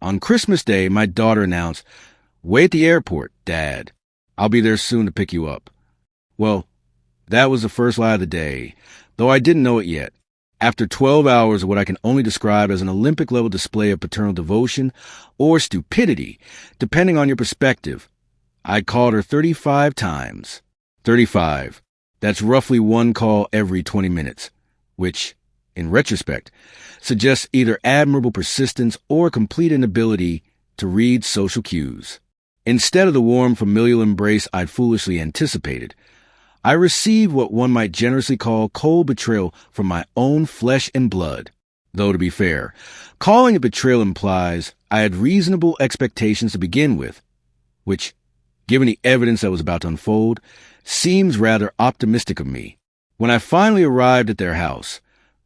On Christmas Day, my daughter announced, "Wait at the airport, Dad. I'll be there soon to pick you up." Well, that was the first lie of the day, though I didn't know it yet. After 12 hours of what I can only describe as an Olympic-level display of paternal devotion or stupidity, depending on your perspective, I called her 35 times. 35. That's roughly one call every 20 minutes, which, in retrospect, suggests either admirable persistence or complete inability to read social cues. Instead of the warm, familial embrace I'd foolishly anticipated, I received what one might generously call cold betrayal from my own flesh and blood. Though, to be fair, calling it betrayal implies I had reasonable expectations to begin with, which, given the evidence that was about to unfold, seems rather optimistic of me. When I finally arrived at their house,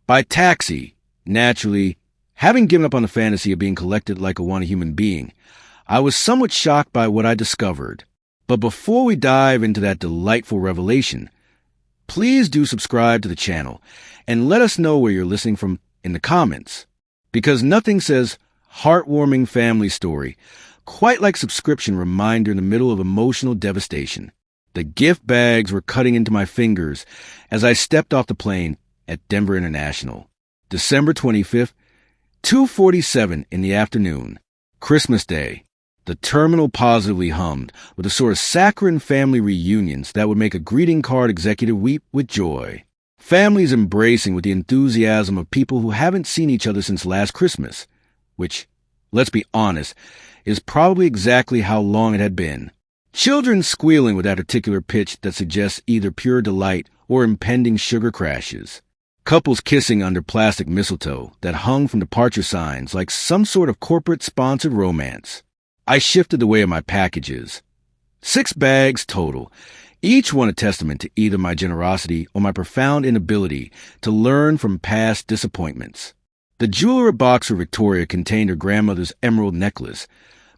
by taxi, naturally, having given up on the fantasy of being collected like a one human being, I was somewhat shocked by what I discovered. But before we dive into that delightful revelation, please do subscribe to the channel and let us know where you're listening from in the comments, because nothing says heartwarming family story quite like subscription reminder in the middle of emotional devastation. The gift bags were cutting into my fingers as I stepped off the plane at Denver International. December 25th, 2:47 in the afternoon, Christmas Day. The terminal positively hummed with the sort of saccharine family reunions that would make a greeting card executive weep with joy. Families embracing with the enthusiasm of people who haven't seen each other since last Christmas, which, let's be honest, is probably exactly how long it had been. Children squealing with that particular pitch that suggests either pure delight or impending sugar crashes. Couples kissing under plastic mistletoe that hung from departure signs like some sort of corporate-sponsored romance. I shifted the way of my packages. 6 bags total, each one a testament to either my generosity or my profound inability to learn from past disappointments. The jewelry box for Victoria contained her grandmother's emerald necklace,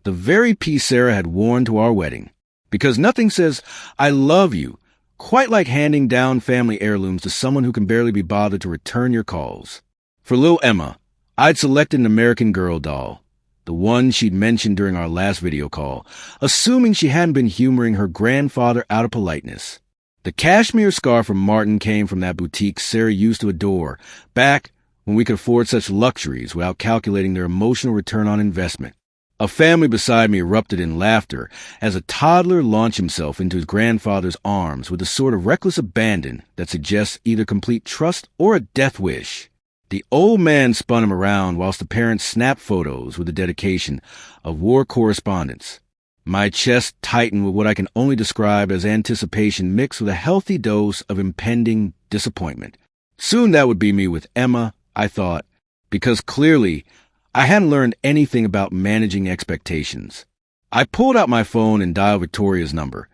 the very piece Sarah had worn to our wedding, because nothing says, "I love you," quite like handing down family heirlooms to someone who can barely be bothered to return your calls. For little Emma, I'd selected an American Girl doll, the one she'd mentioned during our last video call, assuming she hadn't been humoring her grandfather out of politeness. The cashmere scarf from Martin came from that boutique Sarah used to adore, back when we could afford such luxuries without calculating their emotional return on investment. A family beside me erupted in laughter as a toddler launched himself into his grandfather's arms with a sort of reckless abandon that suggests either complete trust or a death wish. The old man spun him around whilst the parents snapped photos with the dedication of war correspondence. My chest tightened with what I can only describe as anticipation mixed with a healthy dose of impending disappointment. Soon that would be me with Emma, I thought, because clearly I hadn't learned anything about managing expectations. I pulled out my phone and dialed Victoria's number,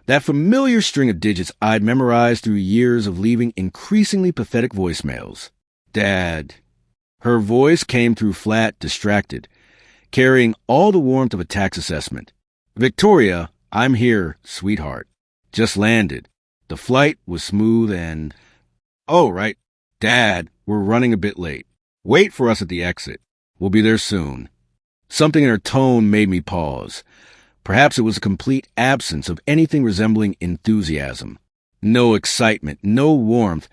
that familiar string of digits I'd memorized through years of leaving increasingly pathetic voicemails. "Dad." Her voice came through flat, distracted, carrying all the warmth of a tax assessment. "Victoria, I'm here, sweetheart. Just landed. The flight was smooth and—" "Oh, right. Dad, we're running a bit late. Wait for us at the exit. We'll be there soon." Something in her tone made me pause. Perhaps it was a complete absence of anything resembling enthusiasm. No excitement, no warmth,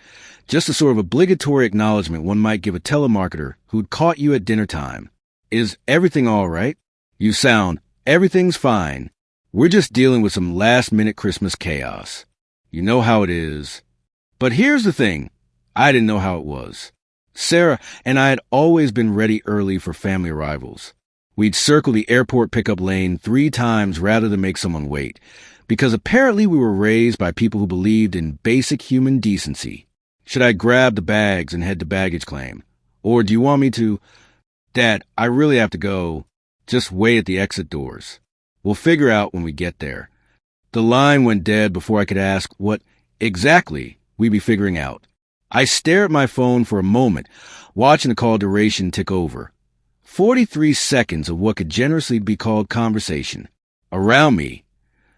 just a sort of obligatory acknowledgement one might give a telemarketer who'd caught you at dinner time. "Is everything all right? You sound, everything's fine. We're just dealing with some last-minute Christmas chaos. You know how it is." But here's the thing. I didn't know how it was. Sarah and I had always been ready early for family arrivals. We'd circle the airport pickup lane 3 times rather than make someone wait, because apparently we were raised by people who believed in basic human decency. Should I grab the bags and head to baggage claim? Or do you want me to? "Dad, I really have to go. Just wait at the exit doors. We'll figure out when we get there." The line went dead before I could ask what exactly we'd be figuring out. I stared at my phone for a moment, watching the call duration tick over. 43 seconds of what could generously be called conversation. Around me,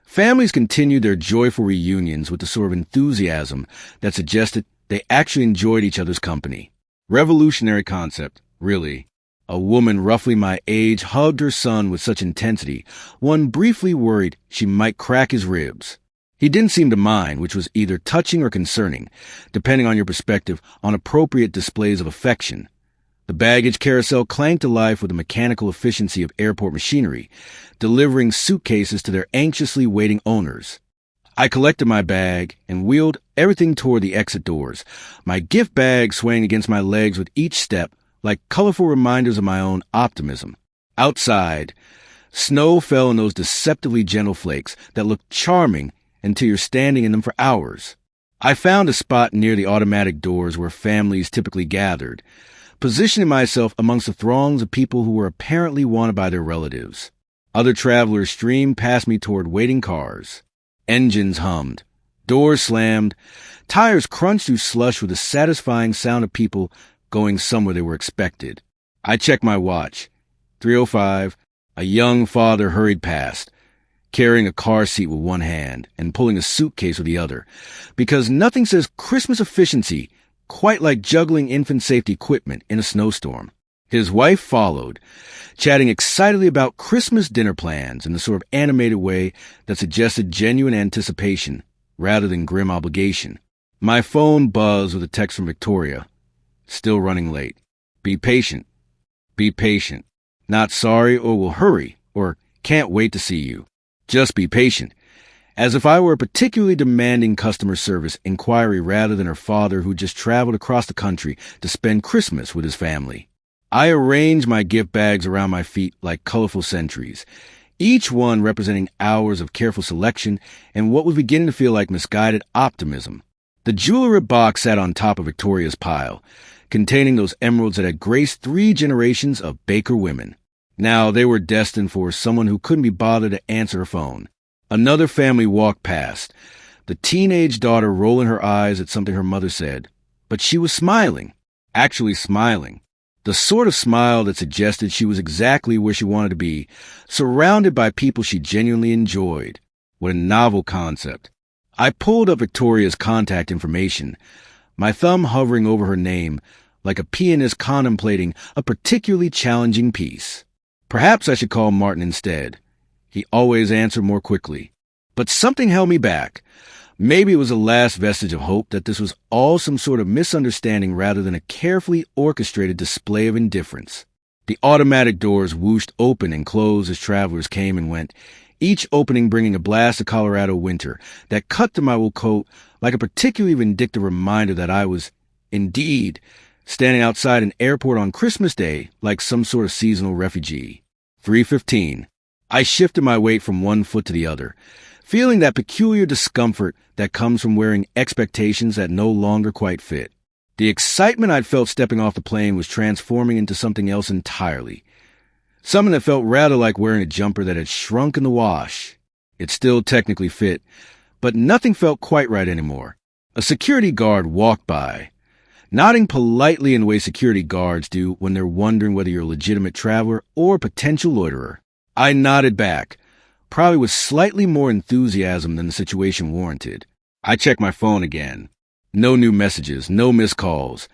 families continued their joyful reunions with the sort of enthusiasm that suggested they actually enjoyed each other's company. Revolutionary concept, really. A woman roughly my age hugged her son with such intensity, one briefly worried she might crack his ribs. He didn't seem to mind, which was either touching or concerning, depending on your perspective, on appropriate displays of affection. The baggage carousel clanked to life with the mechanical efficiency of airport machinery, delivering suitcases to their anxiously waiting owners. I collected my bag and wheeled everything toward the exit doors, my gift bag swaying against my legs with each step, like colorful reminders of my own optimism. Outside, snow fell in those deceptively gentle flakes that looked charming until you're standing in them for hours. I found a spot near the automatic doors where families typically gathered, positioning myself amongst the throngs of people who were apparently wanted by their relatives. Other travelers streamed past me toward waiting cars. Engines hummed. Doors slammed. Tires crunched through slush with the satisfying sound of people going somewhere they were expected. I checked my watch. 3:05. A young father hurried past, carrying a car seat with one hand and pulling a suitcase with the other, because nothing says Christmas efficiency quite like juggling infant safety equipment in a snowstorm. His wife followed, chatting excitedly about Christmas dinner plans in the sort of animated way that suggested genuine anticipation rather than grim obligation. My phone buzzed with a text from Victoria. Still running late. Be patient. Be patient. Not sorry or will hurry or can't wait to see you. Just be patient. As if I were a particularly demanding customer service inquiry rather than her father who just traveled across the country to spend Christmas with his family. I arranged my gift bags around my feet like colorful sentries, each one representing hours of careful selection and what was beginning to feel like misguided optimism. The jewelry box sat on top of Victoria's pile, containing those emeralds that had graced 3 generations of Baker women. Now they were destined for someone who couldn't be bothered to answer her phone. Another family walked past, the teenage daughter rolling her eyes at something her mother said. But she was smiling, actually smiling. The sort of smile that suggested she was exactly where she wanted to be, surrounded by people she genuinely enjoyed. What a novel concept. I pulled up Victoria's contact information, my thumb hovering over her name like a pianist contemplating a particularly challenging piece. Perhaps I should call Martin instead. He always answered more quickly. But something held me back. Maybe it was the last vestige of hope that this was all some sort of misunderstanding rather than a carefully orchestrated display of indifference. The automatic doors whooshed open and closed as travelers came and went, each opening bringing a blast of Colorado winter that cut through my wool coat like a particularly vindictive reminder that I was, indeed, standing outside an airport on Christmas Day like some sort of seasonal refugee. 3:15. I shifted my weight from one foot to the other, feeling that peculiar discomfort that comes from wearing expectations that no longer quite fit. The excitement I'd felt stepping off the plane was transforming into something else entirely. Something that felt rather like wearing a jumper that had shrunk in the wash. It still technically fit, but nothing felt quite right anymore. A security guard walked by, nodding politely in the way security guards do when they're wondering whether you're a legitimate traveler or a potential loiterer. I nodded back, probably with slightly more enthusiasm than the situation warranted. I checked my phone again. No new messages, no missed calls.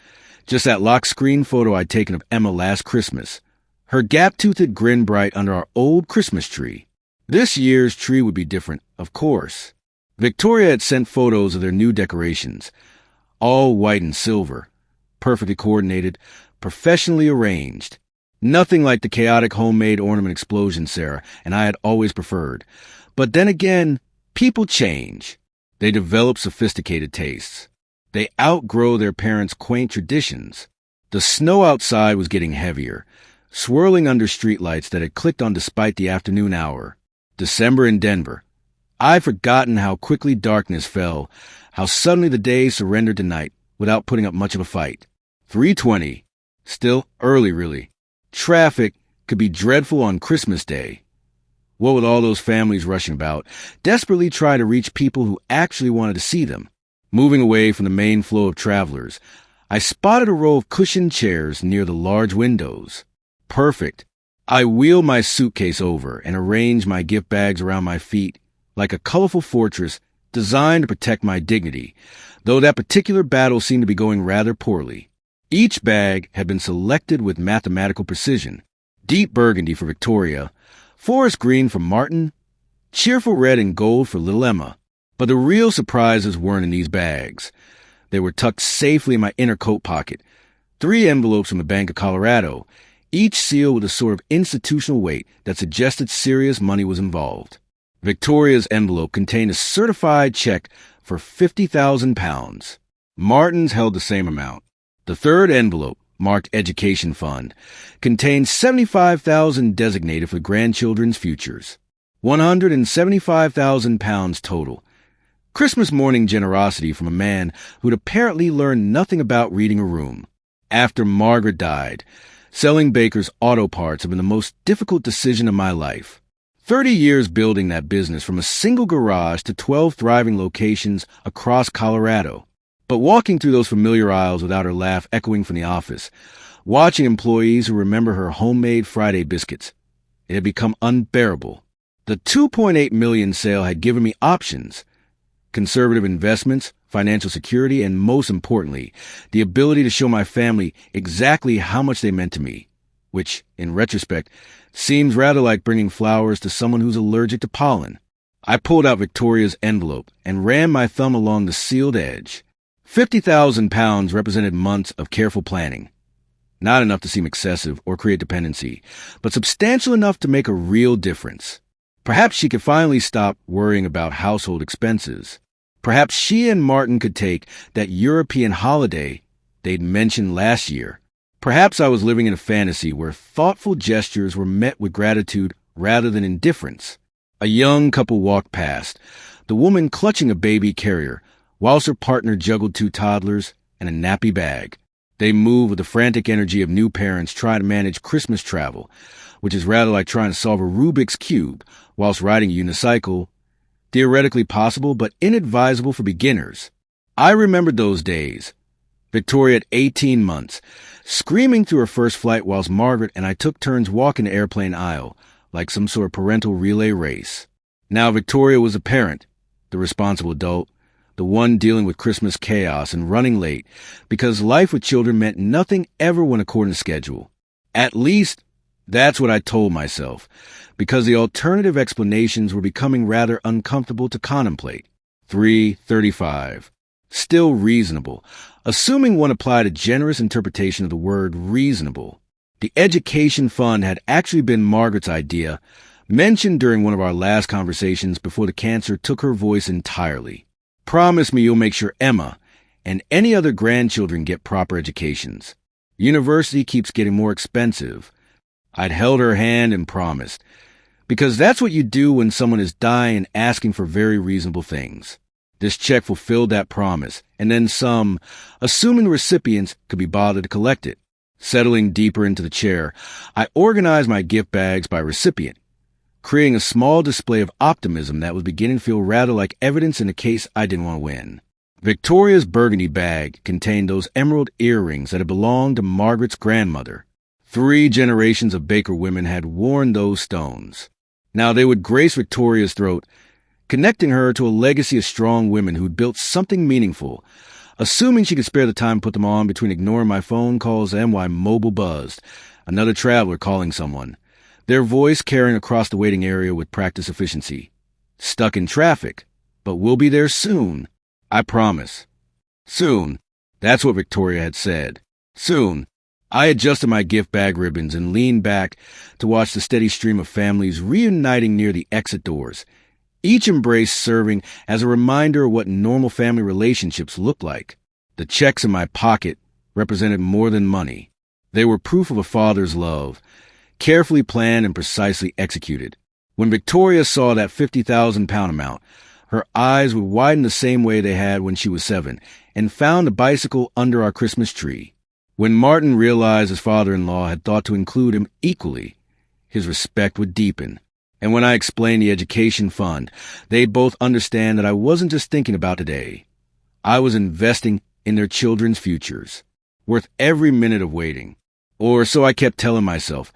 Just that locked screen photo I'd taken of Emma last Christmas. Her gap-toothed grin bright under our old Christmas tree. This year's tree would be different, of course. Victoria had sent photos of their new decorations, all white and silver, perfectly coordinated, professionally arranged. Nothing like the chaotic homemade ornament explosion Sarah and I had always preferred. But then again, people change. They develop sophisticated tastes. They outgrow their parents' quaint traditions. The snow outside was getting heavier, swirling under streetlights that had clicked on despite the afternoon hour. December in Denver. I'd forgotten how quickly darkness fell, how suddenly the day surrendered to night without putting up much of a fight. 3:20. Still early, really. Traffic could be dreadful on Christmas Day. What with all those families rushing about, desperately trying to reach people who actually wanted to see them. Moving away from the main flow of travelers, I spotted a row of cushioned chairs near the large windows. Perfect. I wheeled my suitcase over and arranged my gift bags around my feet like a colorful fortress designed to protect my dignity, though that particular battle seemed to be going rather poorly. Each bag had been selected with mathematical precision. Deep burgundy for Victoria, forest green for Martin, cheerful red and gold for little Emma. But the real surprises weren't in these bags. They were tucked safely in my inner coat pocket. 3 envelopes from the Bank of Colorado, each sealed with a sort of institutional weight that suggested serious money was involved. Victoria's envelope contained a certified check for £50,000. Martin's held the same amount. The third envelope, marked Education Fund, contained $75,000 designated for grandchildren's futures. £175,000 total. Christmas morning generosity from a man who'd apparently learned nothing about reading a room. After Margaret died, selling Baker's auto parts had been the most difficult decision of my life. 30 years building that business from a single garage to 12 thriving locations across Colorado. But walking through those familiar aisles without her laugh echoing from the office, watching employees who remember her homemade Friday biscuits, it had become unbearable. The $2.8 million sale had given me options: conservative investments, financial security, and most importantly, the ability to show my family exactly how much they meant to me, which, in retrospect, seems rather like bringing flowers to someone who's allergic to pollen. I pulled out Victoria's envelope and ran my thumb along the sealed edge. £50,000 represented months of careful planning. Not enough to seem excessive or create dependency, but substantial enough to make a real difference. Perhaps she could finally stop worrying about household expenses. Perhaps she and Martin could take that European holiday they'd mentioned last year. Perhaps I was living in a fantasy where thoughtful gestures were met with gratitude rather than indifference. A young couple walked past, the woman clutching a baby carrier, whilst her partner juggled 2 toddlers and a nappy bag. They moved with the frantic energy of new parents trying to manage Christmas travel, which is rather like trying to solve a Rubik's Cube whilst riding a unicycle. Theoretically possible, but inadvisable for beginners. I remembered those days. Victoria at 18 months, screaming through her first flight whilst Margaret and I took turns walking the airplane aisle, like some sort of parental relay race. Now Victoria was a parent, the responsible adult, the one dealing with Christmas chaos and running late, because life with children meant nothing ever went according to schedule. At least, that's what I told myself, because the alternative explanations were becoming rather uncomfortable to contemplate. 335. Still reasonable, assuming one applied a generous interpretation of the word reasonable. The Education Fund had actually been Margaret's idea, mentioned during one of our last conversations before the cancer took her voice entirely. Promise me you'll make sure Emma and any other grandchildren get proper educations. University keeps getting more expensive. I'd held her hand and promised, because that's what you do when someone is dying and asking for very reasonable things. This check fulfilled that promise, and then some, assuming the recipients could be bothered to collect it. Settling deeper into the chair, I organized my gift bags by recipient, creating a small display of optimism that was beginning to feel rather like evidence in a case I didn't want to win. Victoria's burgundy bag contained those emerald earrings that had belonged to Margaret's grandmother. 3 generations of Baker women had worn those stones. Now they would grace Victoria's throat, connecting her to a legacy of strong women who'd built something meaningful, assuming she could spare the time to put them on between ignoring my phone calls and my mobile buzzed, another traveler calling someone, their voice carrying across the waiting area with practice efficiency. Stuck in traffic, but we'll be there soon, I promise. Soon. That's what Victoria had said. Soon. I adjusted my gift bag ribbons and leaned back to watch the steady stream of families reuniting near the exit doors, each embrace serving as a reminder of what normal family relationships look like. The checks in my pocket represented more than money. They were proof of a father's love, carefully planned and precisely executed. When Victoria saw that £50,000 amount, her eyes would widen the same way they had when she was 7, and found the bicycle under our Christmas tree. When Martin realized his father-in-law had thought to include him equally, his respect would deepen. And when I explained the Education Fund, they'd both understand that I wasn't just thinking about today. I was investing in their children's futures, worth every minute of waiting. Or so I kept telling myself,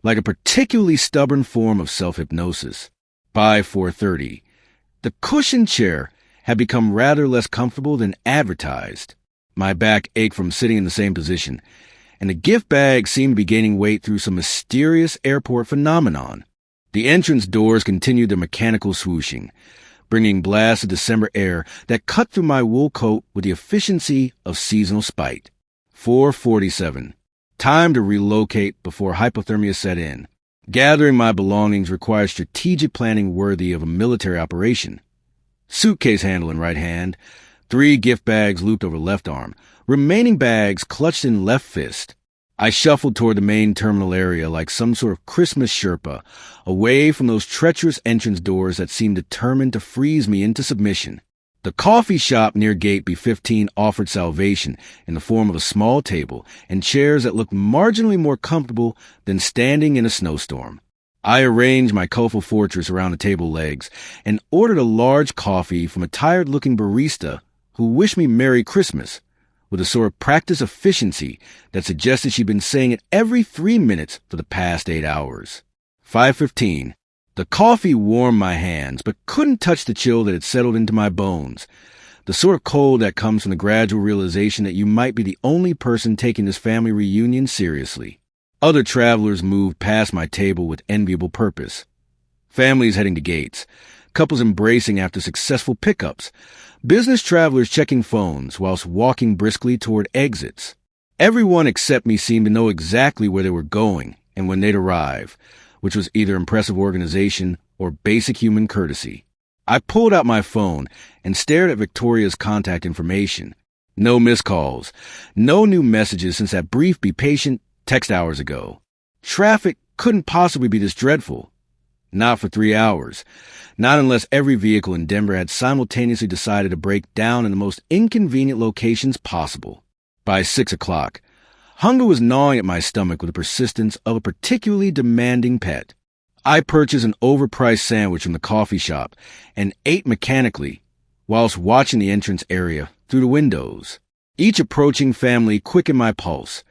like a particularly stubborn form of self-hypnosis. By 4:30, the cushioned chair had become rather less comfortable than advertised. My back ached from sitting in the same position, and the gift bag seemed to be gaining weight through some mysterious airport phenomenon. The entrance doors continued their mechanical swooshing, bringing blasts of December air that cut through my wool coat with the efficiency of seasonal spite. 4:47. Time to relocate before hypothermia set in. Gathering my belongings required strategic planning worthy of a military operation. Suitcase handle in right hand, 3 gift bags looped over left arm, remaining bags clutched in left fist. I shuffled toward the main terminal area like some sort of Christmas Sherpa, away from those treacherous entrance doors that seemed determined to freeze me into submission. The coffee shop near Gate B15 offered salvation in the form of a small table and chairs that looked marginally more comfortable than standing in a snowstorm. I arranged my colorful fortress around the table legs and ordered a large coffee from a tired-looking barista who wished me Merry Christmas, with a sort of practiced efficiency that suggested she'd been saying it every 3 minutes for the past 8 hours. 5:15. The coffee warmed my hands, but couldn't touch the chill that had settled into my bones, the sort of cold that comes from the gradual realization that you might be the only person taking this family reunion seriously. Other travelers moved past my table with enviable purpose. Families heading to Gates, couples embracing after successful pickups, business travelers checking phones whilst walking briskly toward exits. Everyone except me seemed to know exactly where they were going and when they'd arrive, which was either impressive organization or basic human courtesy. I pulled out my phone and stared at Victoria's contact information. No missed calls, no new messages since that brief "be patient" text hours ago. Traffic couldn't possibly be this dreadful. Not for 3 hours. Not unless every vehicle in Denver had simultaneously decided to break down in the most inconvenient locations possible. By 6 o'clock, hunger was gnawing at my stomach with the persistence of a particularly demanding pet. I purchased an overpriced sandwich from the coffee shop and ate mechanically whilst watching the entrance area through the windows. Each approaching family quickened my pulse.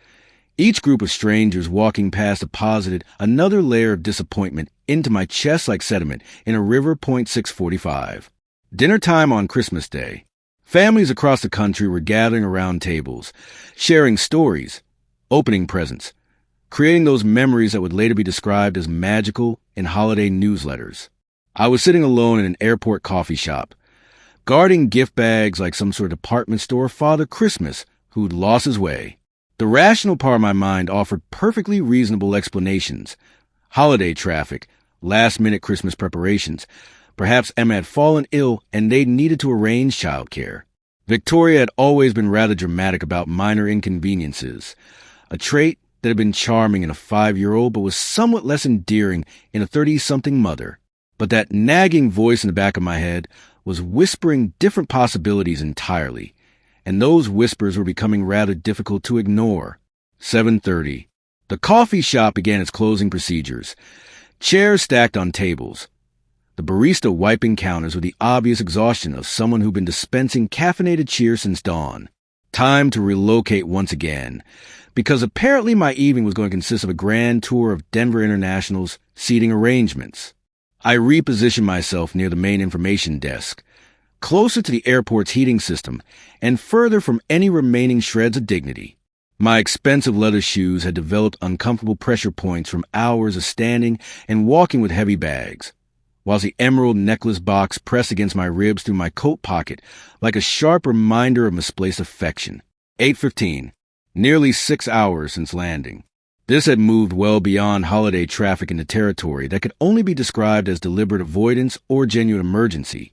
Each group of strangers walking past deposited another layer of disappointment into my chest like sediment in a river. 6:45. Dinner time on Christmas Day. Families across the country were gathering around tables, sharing stories, opening presents, creating those memories that would later be described as magical in holiday newsletters. I was sitting alone in an airport coffee shop, guarding gift bags like some sort of department store Father Christmas who'd lost his way. The rational part of my mind offered perfectly reasonable explanations. Holiday traffic, last-minute Christmas preparations. Perhaps Emma had fallen ill and they needed to arrange childcare. Victoria had always been rather dramatic about minor inconveniences, a trait that had been charming in a 5-year-old but was somewhat less endearing in a 30-something mother. But that nagging voice in the back of my head was whispering different possibilities entirely, and those whispers were becoming rather difficult to ignore. 7:30. The coffee shop began its closing procedures. Chairs stacked on tables. The barista wiping counters with the obvious exhaustion of someone who'd been dispensing caffeinated cheers since dawn. Time to relocate once again, because apparently my evening was going to consist of a grand tour of Denver International's seating arrangements. I repositioned myself near the main information desk, closer to the airport's heating system and further from any remaining shreds of dignity. My expensive leather shoes had developed uncomfortable pressure points from hours of standing and walking with heavy bags, whilst the emerald necklace box pressed against my ribs through my coat pocket like a sharp reminder of misplaced affection. 8:15. Nearly 6 hours since landing. This had moved well beyond holiday traffic into territory that could only be described as deliberate avoidance or genuine emergency.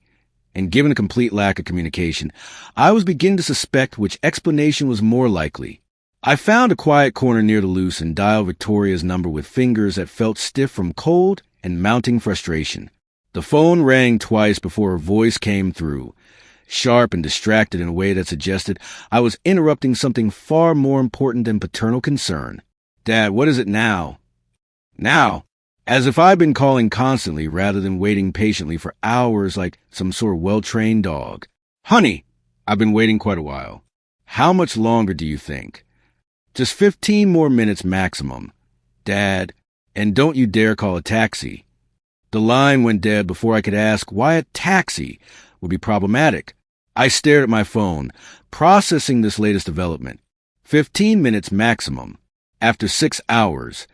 And given a complete lack of communication, I was beginning to suspect which explanation was more likely. I found a quiet corner near the loose and dialed Victoria's number with fingers that felt stiff from cold and mounting frustration. The phone rang twice before her voice came through, sharp and distracted in a way that suggested I was interrupting something far more important than paternal concern. "Dad, what is it now?" "Now?" As if I'd been calling constantly rather than waiting patiently for hours like some sort of well-trained dog. "Honey, I've been waiting quite a while." "How much longer do you think?" "Just 15 more minutes maximum." "Dad, and don't you dare call a taxi." The line went dead before I could ask why a taxi would be problematic. I stared at my phone, processing this latest development. 15 minutes maximum. After 6 hours.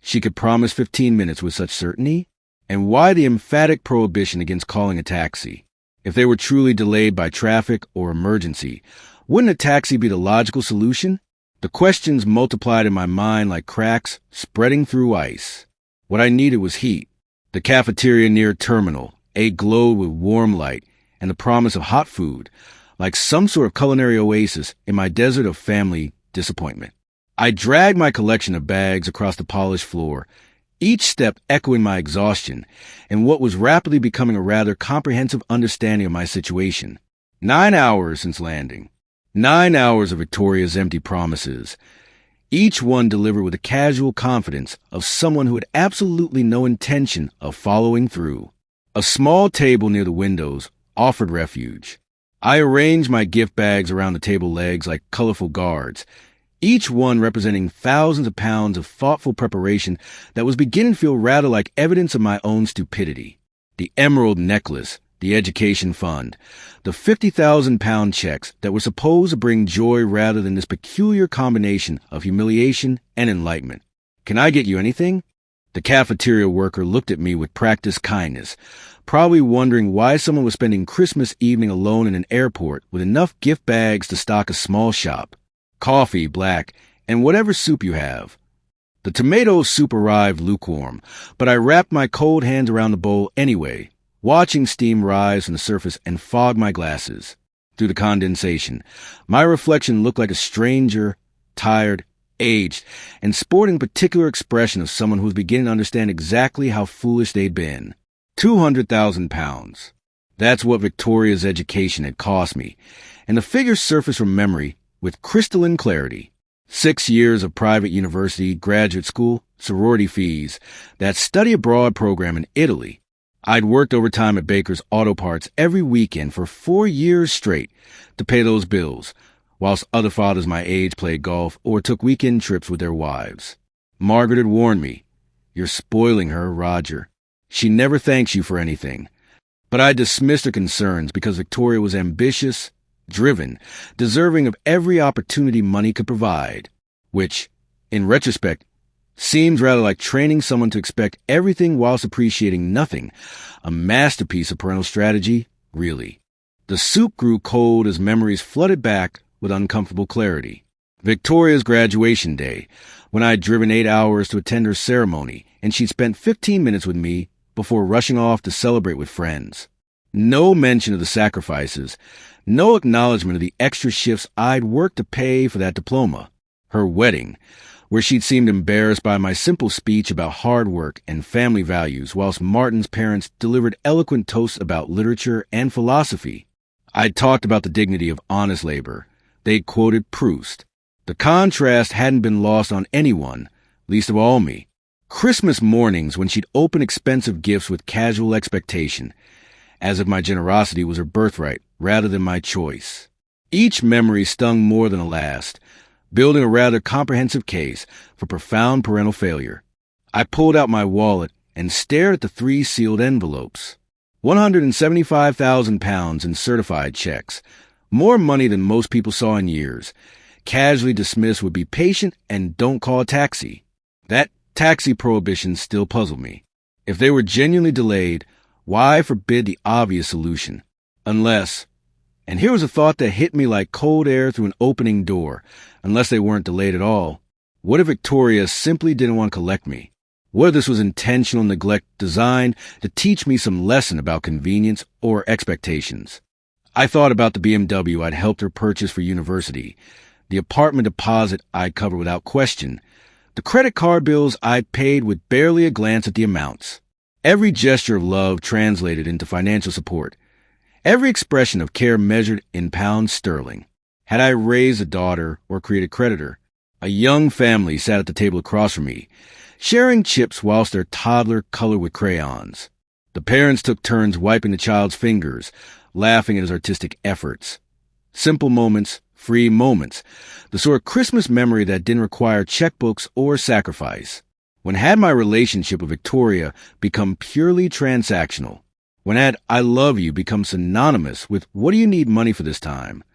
She could promise 15 minutes with such certainty? And why the emphatic prohibition against calling a taxi? If they were truly delayed by traffic or emergency, wouldn't a taxi be the logical solution? The questions multiplied in my mind like cracks spreading through ice. What I needed was heat. The cafeteria near terminal, glowed with warm light and the promise of hot food, like some sort of culinary oasis in my desert of family disappointment. I dragged my collection of bags across the polished floor, each step echoing my exhaustion and what was rapidly becoming a rather comprehensive understanding of my situation. 9 hours since landing. 9 hours of Victoria's empty promises, each one delivered with the casual confidence of someone who had absolutely no intention of following through. A small table near the windows offered refuge. I arranged my gift bags around the table legs like colorful guards, each one representing thousands of pounds of thoughtful preparation that was beginning to feel rather like evidence of my own stupidity. The emerald necklace, the education fund, the 50,000-pound checks that were supposed to bring joy rather than this peculiar combination of humiliation and enlightenment. Can I get you anything? The cafeteria worker looked at me with practiced kindness, probably wondering why someone was spending Christmas evening alone in an airport with enough gift bags to stock a small shop. Coffee, black, and whatever soup you have. The tomato soup arrived lukewarm, but I wrapped my cold hands around the bowl anyway, watching steam rise from the surface and fog my glasses. Through the condensation, my reflection looked like a stranger, tired, aged, and sporting a particular expression of someone who was beginning to understand exactly how foolish they'd been. 200,000 pounds. That's what Victoria's education had cost me, and the figures surfaced from memory with crystalline clarity. 6 years of private university, graduate school, sorority fees, that study abroad program in Italy. I'd worked overtime at Baker's Auto Parts every weekend for 4 years straight to pay those bills, whilst other fathers my age played golf or took weekend trips with their wives. Margaret had warned me, "You're spoiling her, Roger. She never thanks you for anything." But I dismissed her concerns because Victoria was ambitious, driven, deserving of every opportunity money could provide, which, in retrospect, seems rather like training someone to expect everything whilst appreciating nothing, a masterpiece of parental strategy, really. The soup grew cold as memories flooded back with uncomfortable clarity. Victoria's graduation day, when I had driven 8 hours to attend her ceremony, and she'd spent 15 minutes with me before rushing off to celebrate with friends. No mention of the sacrifices, no acknowledgement of the extra shifts I'd worked to pay for that diploma. Her wedding, where she'd seemed embarrassed by my simple speech about hard work and family values, whilst Martin's parents delivered eloquent toasts about literature and philosophy. I'd talked about the dignity of honest labor. They'd quoted Proust. The contrast hadn't been lost on anyone, least of all me. Christmas mornings when she'd open expensive gifts with casual expectation, as if my generosity was her birthright rather than my choice. Each memory stung more than the last, building a rather comprehensive case for profound parental failure. I pulled out my wallet and stared at the 3 sealed envelopes. 175,000 pounds in certified checks, more money than most people saw in years, casually dismissed would be patient and don't call a taxi. That taxi prohibition still puzzled me. If they were genuinely delayed, why forbid the obvious solution? Unless, and here was a thought that hit me like cold air through an opening door, unless they weren't delayed at all. What if Victoria simply didn't want to collect me? What if this was intentional neglect designed to teach me some lesson about convenience or expectations? I thought about the BMW I'd helped her purchase for university, the apartment deposit I'd covered without question, the credit card bills I'd paid with barely a glance at the amounts. Every gesture of love translated into financial support. Every expression of care measured in pounds sterling. Had I raised a daughter or created a creditor, a young family sat at the table across from me, sharing chips whilst their toddler colored with crayons. The parents took turns wiping the child's fingers, laughing at his artistic efforts. Simple moments, free moments, the sort of Christmas memory that didn't require checkbooks or sacrifice. When had my relationship with Victoria become purely transactional? When I love you becomes synonymous with what do you need money for this time?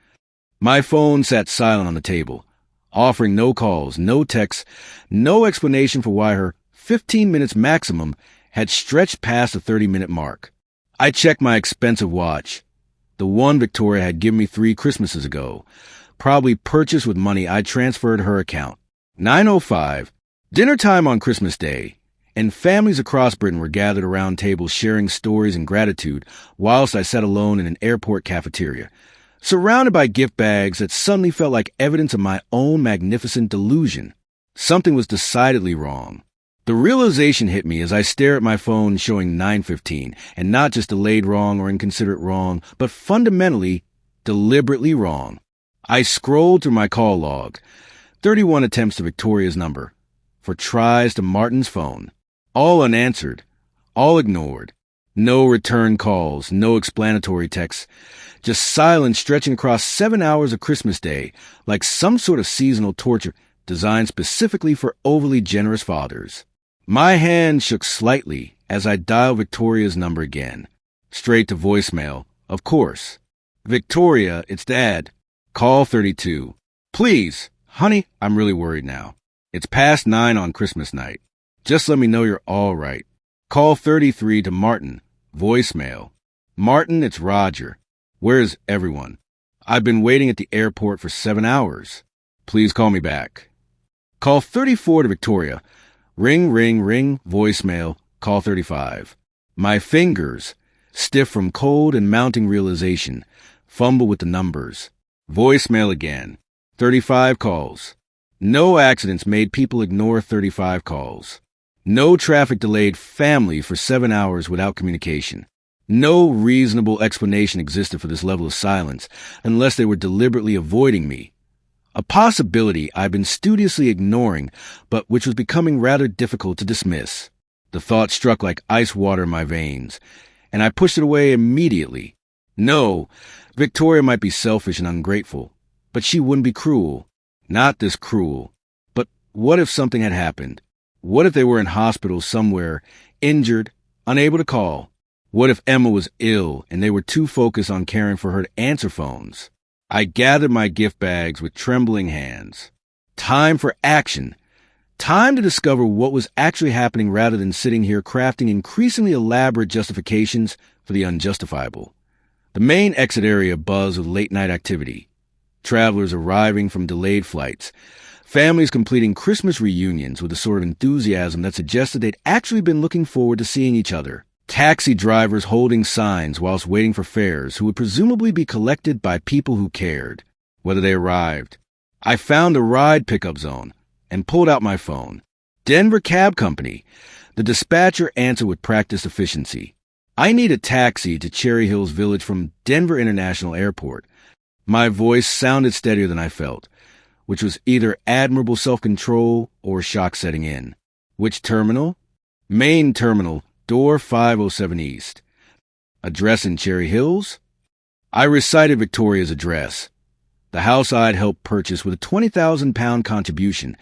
My phone sat silent on the table, offering no calls, no texts, no explanation for why her 15 minutes maximum had stretched past the 30-minute mark. I checked my expensive watch, the one Victoria had given me 3 Christmases ago, probably purchased with money I transferred to her account. 9:05, dinner time on Christmas Day, and families across Britain were gathered around tables sharing stories and gratitude whilst I sat alone in an airport cafeteria, surrounded by gift bags that suddenly felt like evidence of my own magnificent delusion. Something was decidedly wrong. The realization hit me as I stared at my phone showing 9:15, and not just delayed wrong or inconsiderate wrong, but fundamentally, deliberately wrong. I scrolled through my call log. 31 attempts to Victoria's number, for tries to Martin's phone. All unanswered, all ignored. No return calls, no explanatory texts. Just silence stretching across 7 hours of Christmas Day, like some sort of seasonal torture designed specifically for overly generous fathers. My hand shook slightly as I dialed Victoria's number again. Straight to voicemail, of course. Victoria, it's Dad. Call 32. Please, honey, I'm really worried now. It's past 9 on Christmas night. Just let me know you're all right. Call 33 to Martin. Voicemail. Martin, it's Roger. Where's everyone? I've been waiting at the airport for 7 hours. Please call me back. Call 34 to Victoria. Ring, ring, ring. Voicemail. Call 35. My fingers, stiff from cold and mounting realization, fumble with the numbers. Voicemail again. 35 calls. No accidents made people ignore 35 calls. No traffic delayed family for 7 hours without communication. No reasonable explanation existed for this level of silence unless they were deliberately avoiding me. A possibility I've been studiously ignoring, but which was becoming rather difficult to dismiss. The thought struck like ice water in my veins, and I pushed it away immediately. No, Victoria might be selfish and ungrateful, but she wouldn't be cruel. Not this cruel. But what if something had happened? What if they were in hospital somewhere, injured, unable to call? What if Emma was ill and they were too focused on caring for her to answer phones? I gathered my gift bags with trembling hands. Time for action. Time to discover what was actually happening rather than sitting here crafting increasingly elaborate justifications for the unjustifiable. The main exit area buzzed with late-night activity. Travelers arriving from delayed flights. Families completing Christmas reunions with a sort of enthusiasm that suggested they'd actually been looking forward to seeing each other. Taxi drivers holding signs whilst waiting for fares who would presumably be collected by people who cared, whether they arrived. I found a ride pickup zone and pulled out my phone. Denver Cab Company. The dispatcher answered with practiced efficiency. I need a taxi to Cherry Hills Village from Denver International Airport. My voice sounded steadier than I felt, which was either admirable self-control or shock setting in. Which terminal? Main terminal, door 507 East. Address in Cherry Hills? I recited Victoria's address. The house I'd helped purchase with a £20,000 contribution,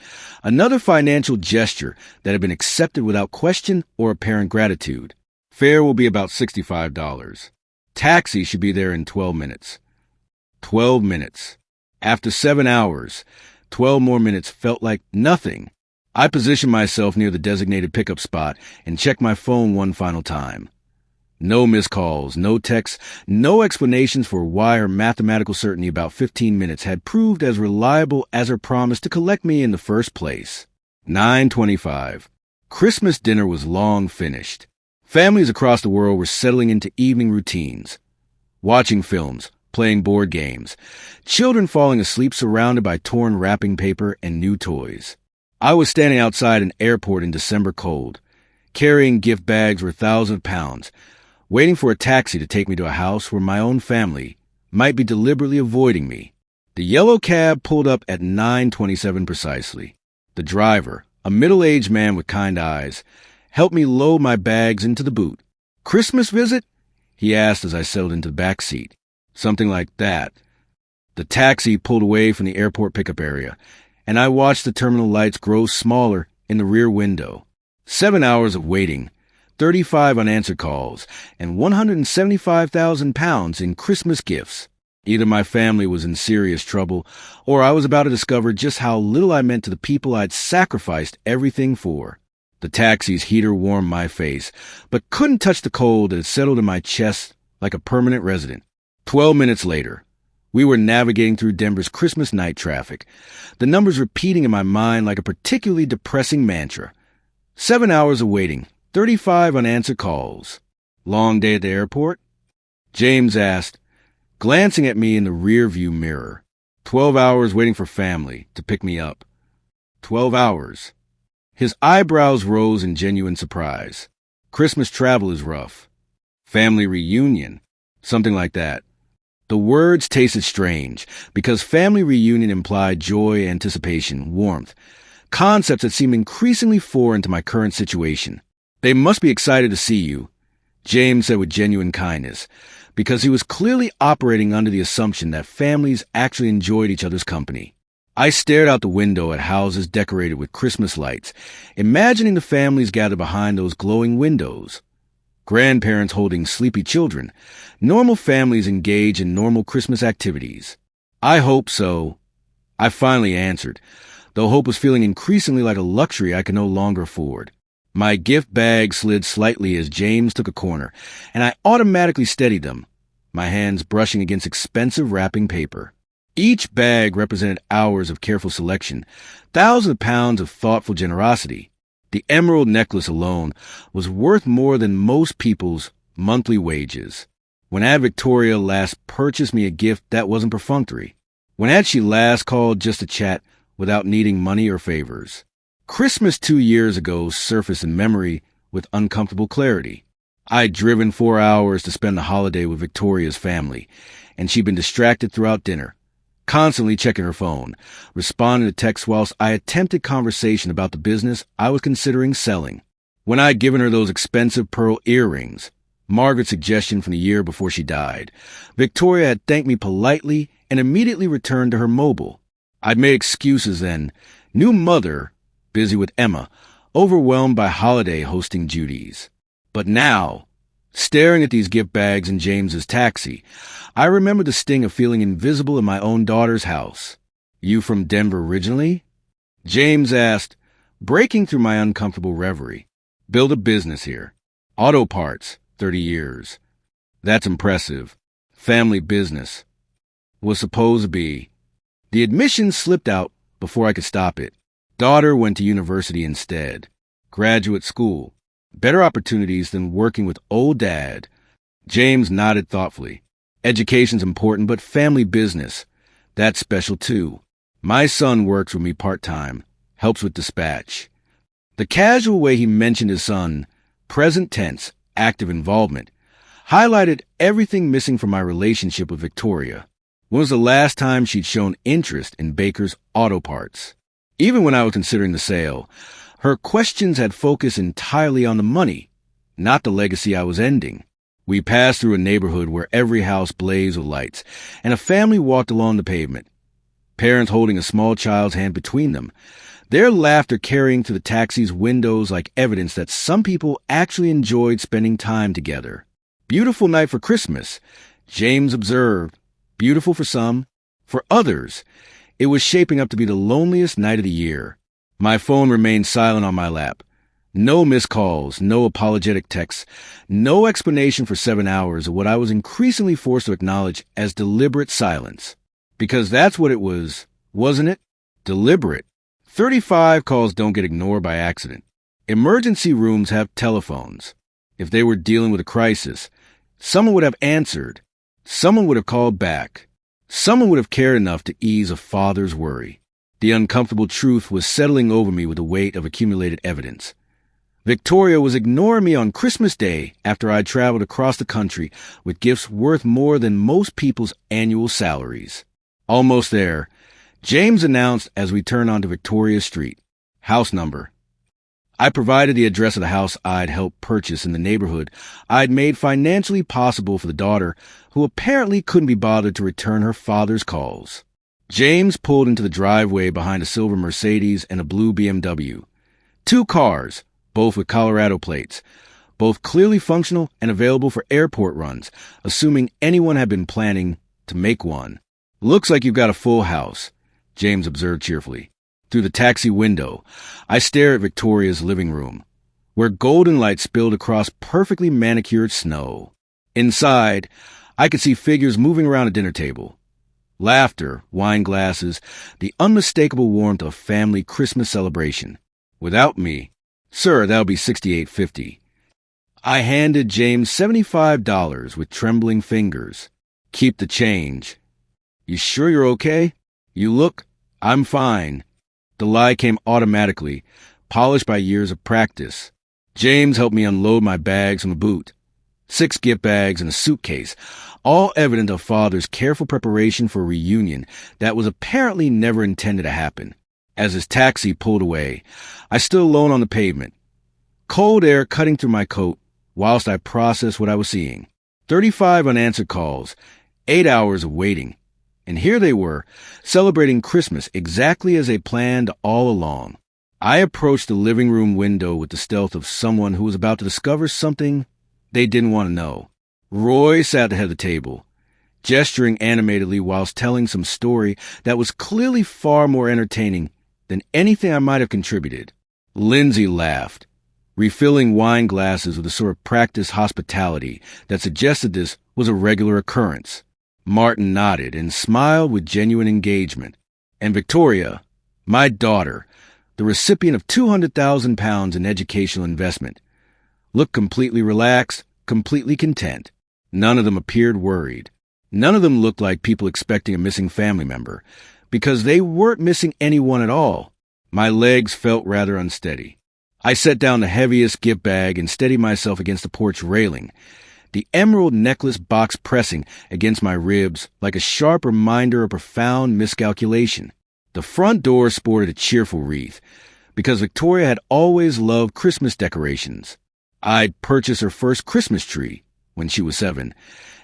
another financial gesture that had been accepted without question or apparent gratitude. Fare will be about $65. Taxi should be there in 12 minutes. 12 minutes. After 7 hours, 12 more minutes felt like nothing. I positioned myself near the designated pickup spot and checked my phone one final time. No missed calls, no texts, no explanations for why her mathematical certainty about 15 minutes had proved as reliable as her promise to collect me in the first place. 9:25. Christmas dinner was long finished. Families across the world were settling into evening routines, watching films, playing board games, children falling asleep surrounded by torn wrapping paper and new toys. I was standing outside an airport in December cold, carrying gift bags worth thousands of pounds, waiting for a taxi to take me to a house where my own family might be deliberately avoiding me. The yellow cab pulled up at 9:27 precisely. The driver, a middle-aged man with kind eyes, helped me load my bags into the boot. "Christmas visit?" he asked as I settled into the back seat. Something like that. The taxi pulled away from the airport pickup area, and I watched the terminal lights grow smaller in the rear window. 7 hours of waiting, 35 unanswered calls, and £175,000 in Christmas gifts. Either my family was in serious trouble, or I was about to discover just how little I meant to the people I'd sacrificed everything for. The taxi's heater warmed my face, but couldn't touch the cold that had settled in my chest like a permanent resident. 12 minutes later, we were navigating through Denver's Christmas night traffic, the numbers repeating in my mind like a particularly depressing mantra. 7 hours of waiting, 35 unanswered calls. Long day at the airport? James asked, glancing at me in the rearview mirror. 12 hours waiting for family to pick me up. 12 hours. His eyebrows rose in genuine surprise. Christmas travel is rough. Family reunion. Something like that. The words tasted strange, because family reunion implied joy, anticipation, warmth. Concepts that seemed increasingly foreign to my current situation. They must be excited to see you, James said with genuine kindness, because he was clearly operating under the assumption that families actually enjoyed each other's company. I stared out the window at houses decorated with Christmas lights, imagining the families gathered behind those glowing windows. Grandparents holding sleepy children. Normal families engage in normal Christmas activities. I hope so. I finally answered, though hope was feeling increasingly like a luxury I could no longer afford. My gift bag slid slightly as James took a corner, and I automatically steadied them, my hands brushing against expensive wrapping paper. Each bag represented hours of careful selection, thousands of pounds of thoughtful generosity. The emerald necklace alone was worth more than most people's monthly wages. When had Victoria last purchased me a gift that wasn't perfunctory? When had she last called just to chat without needing money or favors? Christmas 2 years ago surfaced in memory with uncomfortable clarity. I'd driven 4 hours to spend the holiday with Victoria's family, and she'd been distracted throughout dinner, constantly checking her phone, responding to texts whilst I attempted conversation about the business I was considering selling. When I'd given her those expensive pearl earrings, Margaret's suggestion from the year before she died, Victoria had thanked me politely and immediately returned to her mobile. I'd made excuses then, new mother, busy with Emma, overwhelmed by holiday hosting duties. But now, staring at these gift bags in James's taxi, I remembered the sting of feeling invisible in my own daughter's house. You from Denver originally? James asked, breaking through my uncomfortable reverie. Build a business here. Auto parts, 30 years. That's impressive. Family business. Was supposed to be. The admission slipped out before I could stop it. Daughter went to university instead. Graduate school. Better opportunities than working with old dad. James nodded thoughtfully. Education's important, but family business, that's special too. My son works with me part-time, helps with dispatch. The casual way he mentioned his son, present tense, active involvement, highlighted everything missing from my relationship with Victoria. When was the last time she'd shown interest in Baker's auto parts? Even when I was considering the sale, her questions had focused entirely on the money, not the legacy I was ending. We passed through a neighborhood where every house blazed with lights, and a family walked along the pavement, parents holding a small child's hand between them, their laughter carrying to the taxi's windows like evidence that some people actually enjoyed spending time together. Beautiful night for Christmas, James observed. Beautiful for some. For others, it was shaping up to be the loneliest night of the year. My phone remained silent on my lap. No missed calls, no apologetic texts, no explanation for 7 hours of what I was increasingly forced to acknowledge as deliberate silence. Because that's what it was, wasn't it? Deliberate. 35 calls don't get ignored by accident. Emergency rooms have telephones. If they were dealing with a crisis, someone would have answered. Someone would have called back. Someone would have cared enough to ease a father's worry. The uncomfortable truth was settling over me with the weight of accumulated evidence. Victoria was ignoring me on Christmas Day after I'd traveled across the country with gifts worth more than most people's annual salaries. Almost there, James announced as we turned onto Victoria Street. House number. I provided the address of the house I'd helped purchase in the neighborhood I'd made financially possible for the daughter who apparently couldn't be bothered to return her father's calls. James pulled into the driveway behind a silver Mercedes and a blue BMW. 2 cars, both with Colorado plates, both clearly functional and available for airport runs, assuming anyone had been planning to make one. Looks like you've got a full house, James observed cheerfully. Through the taxi window, I stare at Victoria's living room, where golden light spilled across perfectly manicured snow. Inside, I could see figures moving around a dinner table. Laughter, wine glasses, the unmistakable warmth of family Christmas celebration. Without me, sir, that'll be $68.50. I handed James $75 with trembling fingers. Keep the change. You sure you're okay? You look, I'm fine. The lie came automatically, polished by years of practice. James helped me unload my bags from the boot. 6 gift bags and a suitcase, all evident of Father's careful preparation for a reunion that was apparently never intended to happen. As his taxi pulled away, I stood alone on the pavement, cold air cutting through my coat whilst I processed what I was seeing. 35 unanswered calls, 8 hours of waiting. And here they were, celebrating Christmas exactly as they planned all along. I approached the living room window with the stealth of someone who was about to discover something they didn't want to know. Roy sat at the head of the table, gesturing animatedly whilst telling some story that was clearly far more entertaining than anything I might have contributed. Lindsay laughed, refilling wine glasses with a sort of practiced hospitality that suggested this was a regular occurrence. Martin nodded and smiled with genuine engagement. And Victoria, my daughter, the recipient of £200,000 in educational investment, looked completely relaxed, completely content. None of them appeared worried. None of them looked like people expecting a missing family member, because they weren't missing anyone at all. My legs felt rather unsteady. I set down the heaviest gift bag and steadied myself against the porch railing, the emerald necklace box pressing against my ribs like a sharp reminder of profound miscalculation. The front door sported a cheerful wreath, because Victoria had always loved Christmas decorations. I'd purchased her first Christmas tree when she was 7,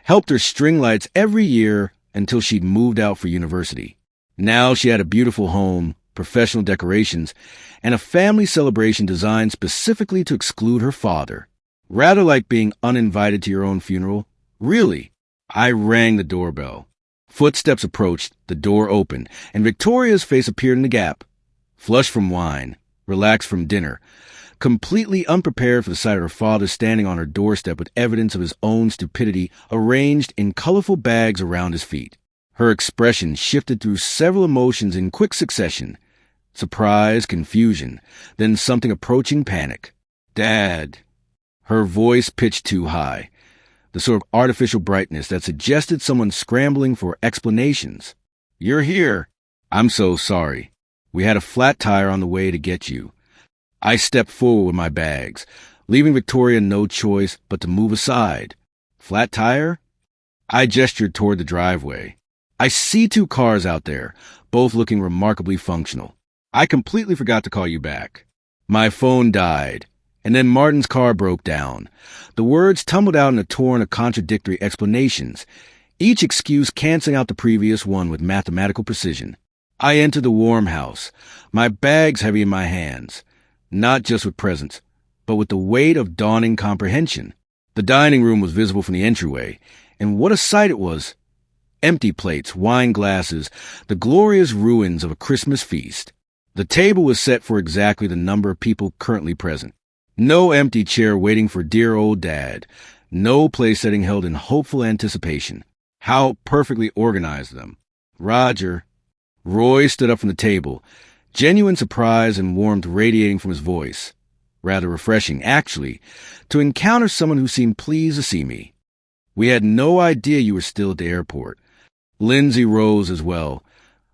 helped her string lights every year until she'd moved out for university. Now she had a beautiful home, professional decorations, and a family celebration designed specifically to exclude her father. Rather like being uninvited to your own funeral. Really. I rang the doorbell. Footsteps approached, the door opened, and Victoria's face appeared in the gap. Flushed from wine, relaxed from dinner, completely unprepared for the sight of her father standing on her doorstep with evidence of his own stupidity arranged in colorful bags around his feet. Her expression shifted through several emotions in quick succession. Surprise, confusion, then something approaching panic. Dad. Her voice pitched too high, the sort of artificial brightness that suggested someone scrambling for explanations. You're here. I'm so sorry. We had a flat tire on the way to get you. I stepped forward with my bags, leaving Victoria no choice but to move aside. Flat tire? I gestured toward the driveway. I see 2 cars out there, both looking remarkably functional. I completely forgot to call you back. My phone died, and then Martin's car broke down. The words tumbled out in a torrent of contradictory explanations, each excuse canceling out the previous one with mathematical precision. I entered the warm house, my bags heavy in my hands, not just with presents, but with the weight of dawning comprehension. The dining room was visible from the entryway, and what a sight it was! Empty plates, wine glasses, the glorious ruins of a Christmas feast. The table was set for exactly the number of people currently present. No empty chair waiting for dear old Dad. No place setting held in hopeful anticipation. How perfectly organized them. Roger. Roy stood up from the table, genuine surprise and warmth radiating from his voice. Rather refreshing, actually, to encounter someone who seemed pleased to see me. We had no idea you were still at the airport. Lindsay rose as well,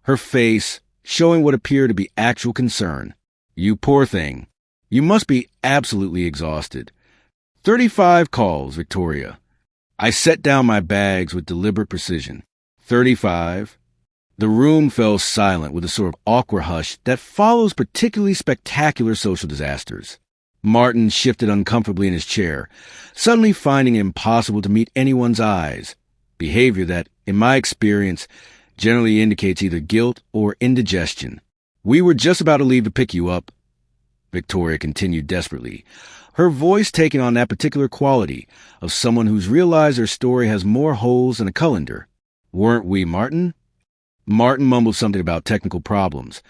her face showing what appeared to be actual concern. You poor thing. You must be absolutely exhausted. 35 calls, Victoria. I set down my bags with deliberate precision. 35. The room fell silent with a sort of awkward hush that follows particularly spectacular social disasters. Martin shifted uncomfortably in his chair, suddenly finding it impossible to meet anyone's eyes, behavior that, in my experience, generally indicates either guilt or indigestion. We were just about to leave to pick you up, Victoria continued desperately, her voice taking on that particular quality of someone who's realized their story has more holes than a colander. "Weren't we, Martin?" Martin mumbled something about technical problems,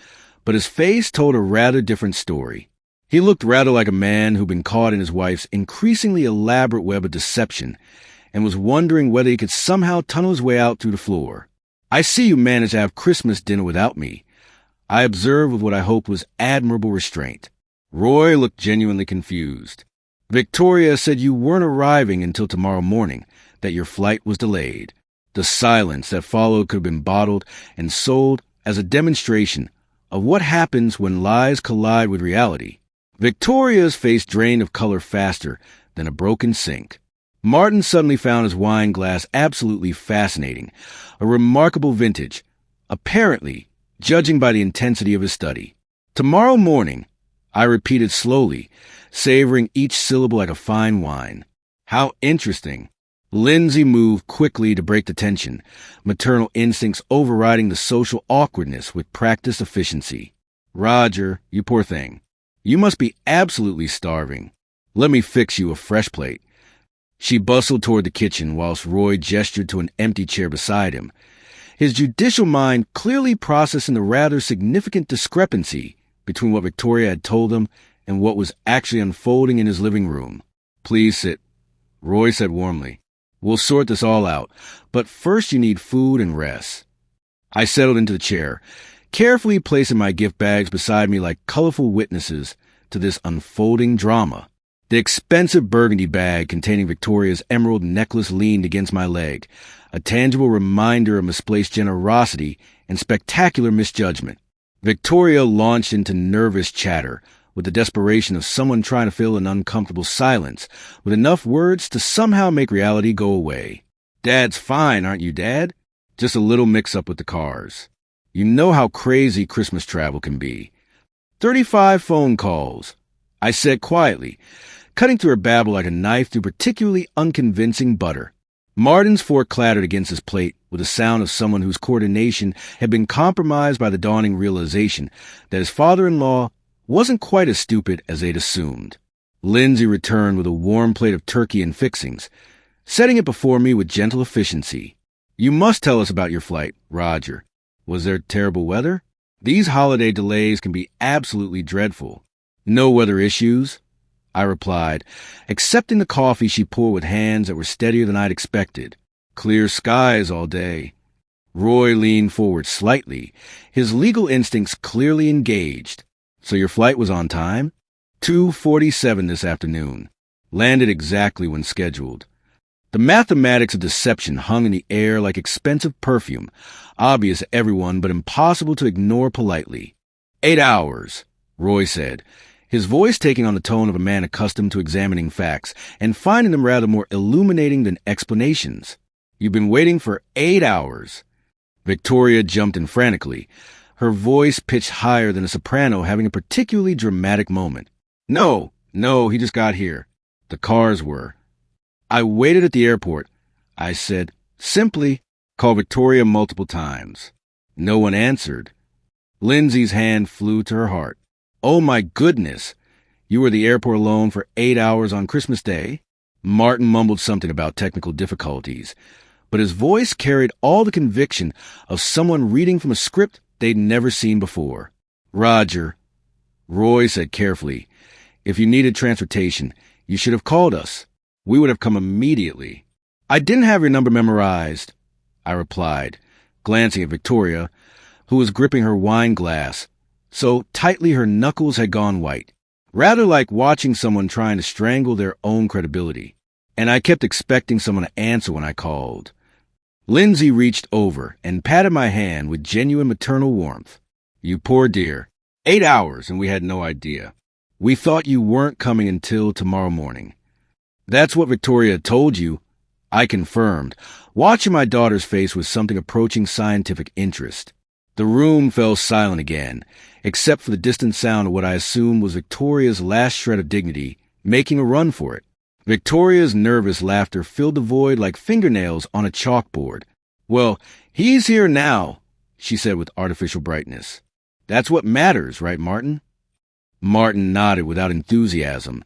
but his face told a rather different story. He looked rather like a man who'd been caught in his wife's increasingly elaborate web of deception and was wondering whether he could somehow tunnel his way out through the floor. "I see you managed to have Christmas dinner without me," I observed with what I hoped was admirable restraint. Roy looked genuinely confused. "Victoria said you weren't arriving until tomorrow morning, that your flight was delayed." The silence that followed could have been bottled and sold as a demonstration of what happens when lies collide with reality. Victoria's face drained of color faster than a broken sink. Martin suddenly found his wine glass absolutely fascinating, a remarkable vintage, apparently, judging by the intensity of his study. "Tomorrow morning," I repeated slowly, savoring each syllable like a fine wine. "How interesting." Lindsay moved quickly to break the tension, maternal instincts overriding the social awkwardness with practiced efficiency. "Roger, you poor thing. You must be absolutely starving. Let me fix you a fresh plate." She bustled toward the kitchen whilst Roy gestured to an empty chair beside him, his judicial mind clearly processing the rather significant discrepancy between what Victoria had told him and what was actually unfolding in his living room. "Please sit," Roy said warmly. "We'll sort this all out, but first you need food and rest." I settled into the chair, carefully placing my gift bags beside me like colorful witnesses to this unfolding drama. The expensive burgundy bag containing Victoria's emerald necklace leaned against my leg, a tangible reminder of misplaced generosity and spectacular misjudgment. Victoria launched into nervous chatter with the desperation of someone trying to fill an uncomfortable silence with enough words to somehow make reality go away. "Dad's fine, aren't you, Dad? Just a little mix-up with the cars. You know how crazy Christmas travel can be." 35 phone calls, I said quietly, cutting through her babble like a knife through particularly unconvincing butter. Martin's fork clattered against his plate with the sound of someone whose coordination had been compromised by the dawning realization that his father-in-law wasn't quite as stupid as they'd assumed. Lindsay returned with a warm plate of turkey and fixings, setting it before me with gentle efficiency. "You must tell us about your flight, Roger. Was there terrible weather? These holiday delays can be absolutely dreadful." "No weather issues," I replied, accepting the coffee she poured with hands that were steadier than I'd expected. "Clear skies all day." Roy leaned forward slightly, his legal instincts clearly engaged. "So your flight was on time?" 2:47 this afternoon. Landed exactly when scheduled. The mathematics of deception hung in the air like expensive perfume, obvious to everyone but impossible to ignore politely. 8 hours, Roy said, his voice taking on the tone of a man accustomed to examining facts and finding them rather more illuminating than explanations. "You've been waiting for 8 hours. Victoria jumped in frantically, her voice pitched higher than a soprano having a particularly dramatic moment. No, he just got here. The cars were. I waited at the airport. I said, simply, call Victoria multiple times. No one answered. Lindsay's hand flew to her heart. Oh my goodness! You were at the airport alone for 8 hours on Christmas Day? Martin mumbled something about technical difficulties, but his voice carried all the conviction of someone reading from a script they'd never seen before. Roger, Roy said carefully, if you needed transportation, you should have called us. We would have come immediately. I didn't have your number memorized, I replied, glancing at Victoria, who was gripping her wine glass, so tightly her knuckles had gone white, rather like watching someone trying to strangle their own credibility. And I kept expecting someone to answer when I called. Lindsay reached over and patted my hand with genuine maternal warmth. You poor dear. 8 hours and we had no idea. We thought you weren't coming until tomorrow morning. That's what Victoria told you, I confirmed, watching my daughter's face with something approaching scientific interest. The room fell silent again, except for the distant sound of what I assumed was Victoria's last shred of dignity, making a run for it. Victoria's nervous laughter filled the void like fingernails on a chalkboard. Well, he's here now, she said with artificial brightness. That's what matters, right, Martin? Martin nodded without enthusiasm,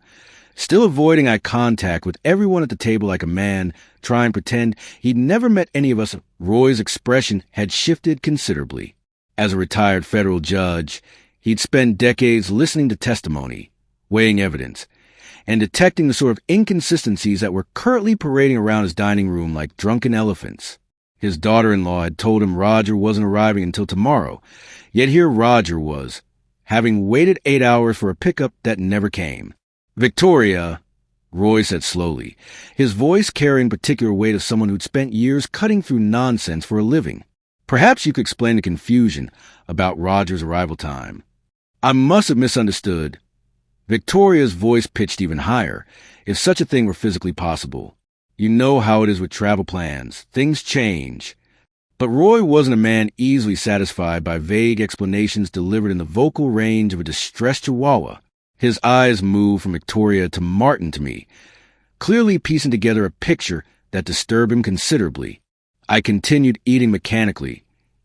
still avoiding eye contact with everyone at the table like a man, trying to pretend he'd never met any of us. Roy's expression had shifted considerably. As a retired federal judge, he'd spent decades listening to testimony, weighing evidence, and detecting the sort of inconsistencies that were currently parading around his dining room like drunken elephants. His daughter-in-law had told him Roger wasn't arriving until tomorrow, yet here Roger was, having waited 8 hours for a pickup that never came. "Victoria," Roy said slowly, his voice carrying particular weight of someone who'd spent years cutting through nonsense for a living. "Perhaps you could explain the confusion about Roger's arrival time. I must have misunderstood." Victoria's voice pitched even higher, if such a thing were physically possible. "You know how it is with travel plans. Things change." But Roy wasn't a man easily satisfied by vague explanations delivered in the vocal range of a distressed chihuahua. His eyes moved from Victoria to Martin to me, clearly piecing together a picture that disturbed him considerably. I continued eating mechanically,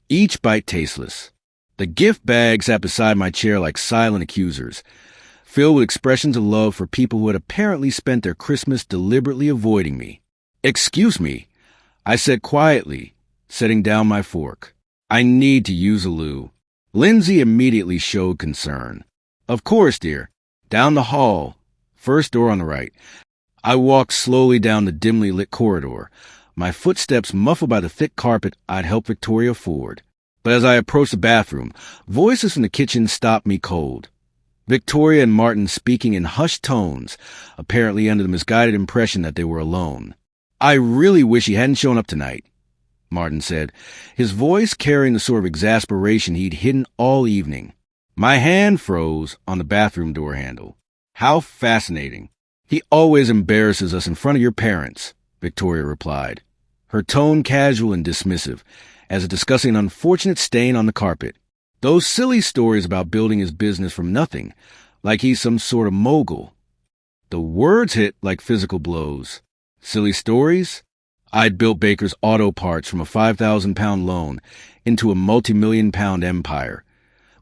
each bite tasteless. The gift bag sat beside my chair like silent accusers, filled with expressions of love for people who had apparently spent their Christmas deliberately avoiding me. "Excuse me," I said quietly, setting down my fork. "I need to use a loo." Lindsay immediately showed concern. "Of course, dear. Down the hall. First door on the right." I walked slowly down the dimly lit corridor, my footsteps muffled by the thick carpet I'd helped Victoria forward. But as I approached the bathroom, voices from the kitchen stopped me cold. Victoria and Martin speaking in hushed tones, apparently under the misguided impression that they were alone. "I really wish he hadn't shown up tonight," Martin said, his voice carrying the sort of exasperation he'd hidden all evening. My hand froze on the bathroom door handle. "How fascinating. He always embarrasses us in front of your parents," Victoria replied, her tone casual and dismissive, as if discussing an unfortunate stain on the carpet. "Those silly stories about building his business from nothing, like he's some sort of mogul." The words hit like physical blows. Silly stories? I'd built Baker's Auto Parts from a 5,000-pound loan into a multi-million-pound empire.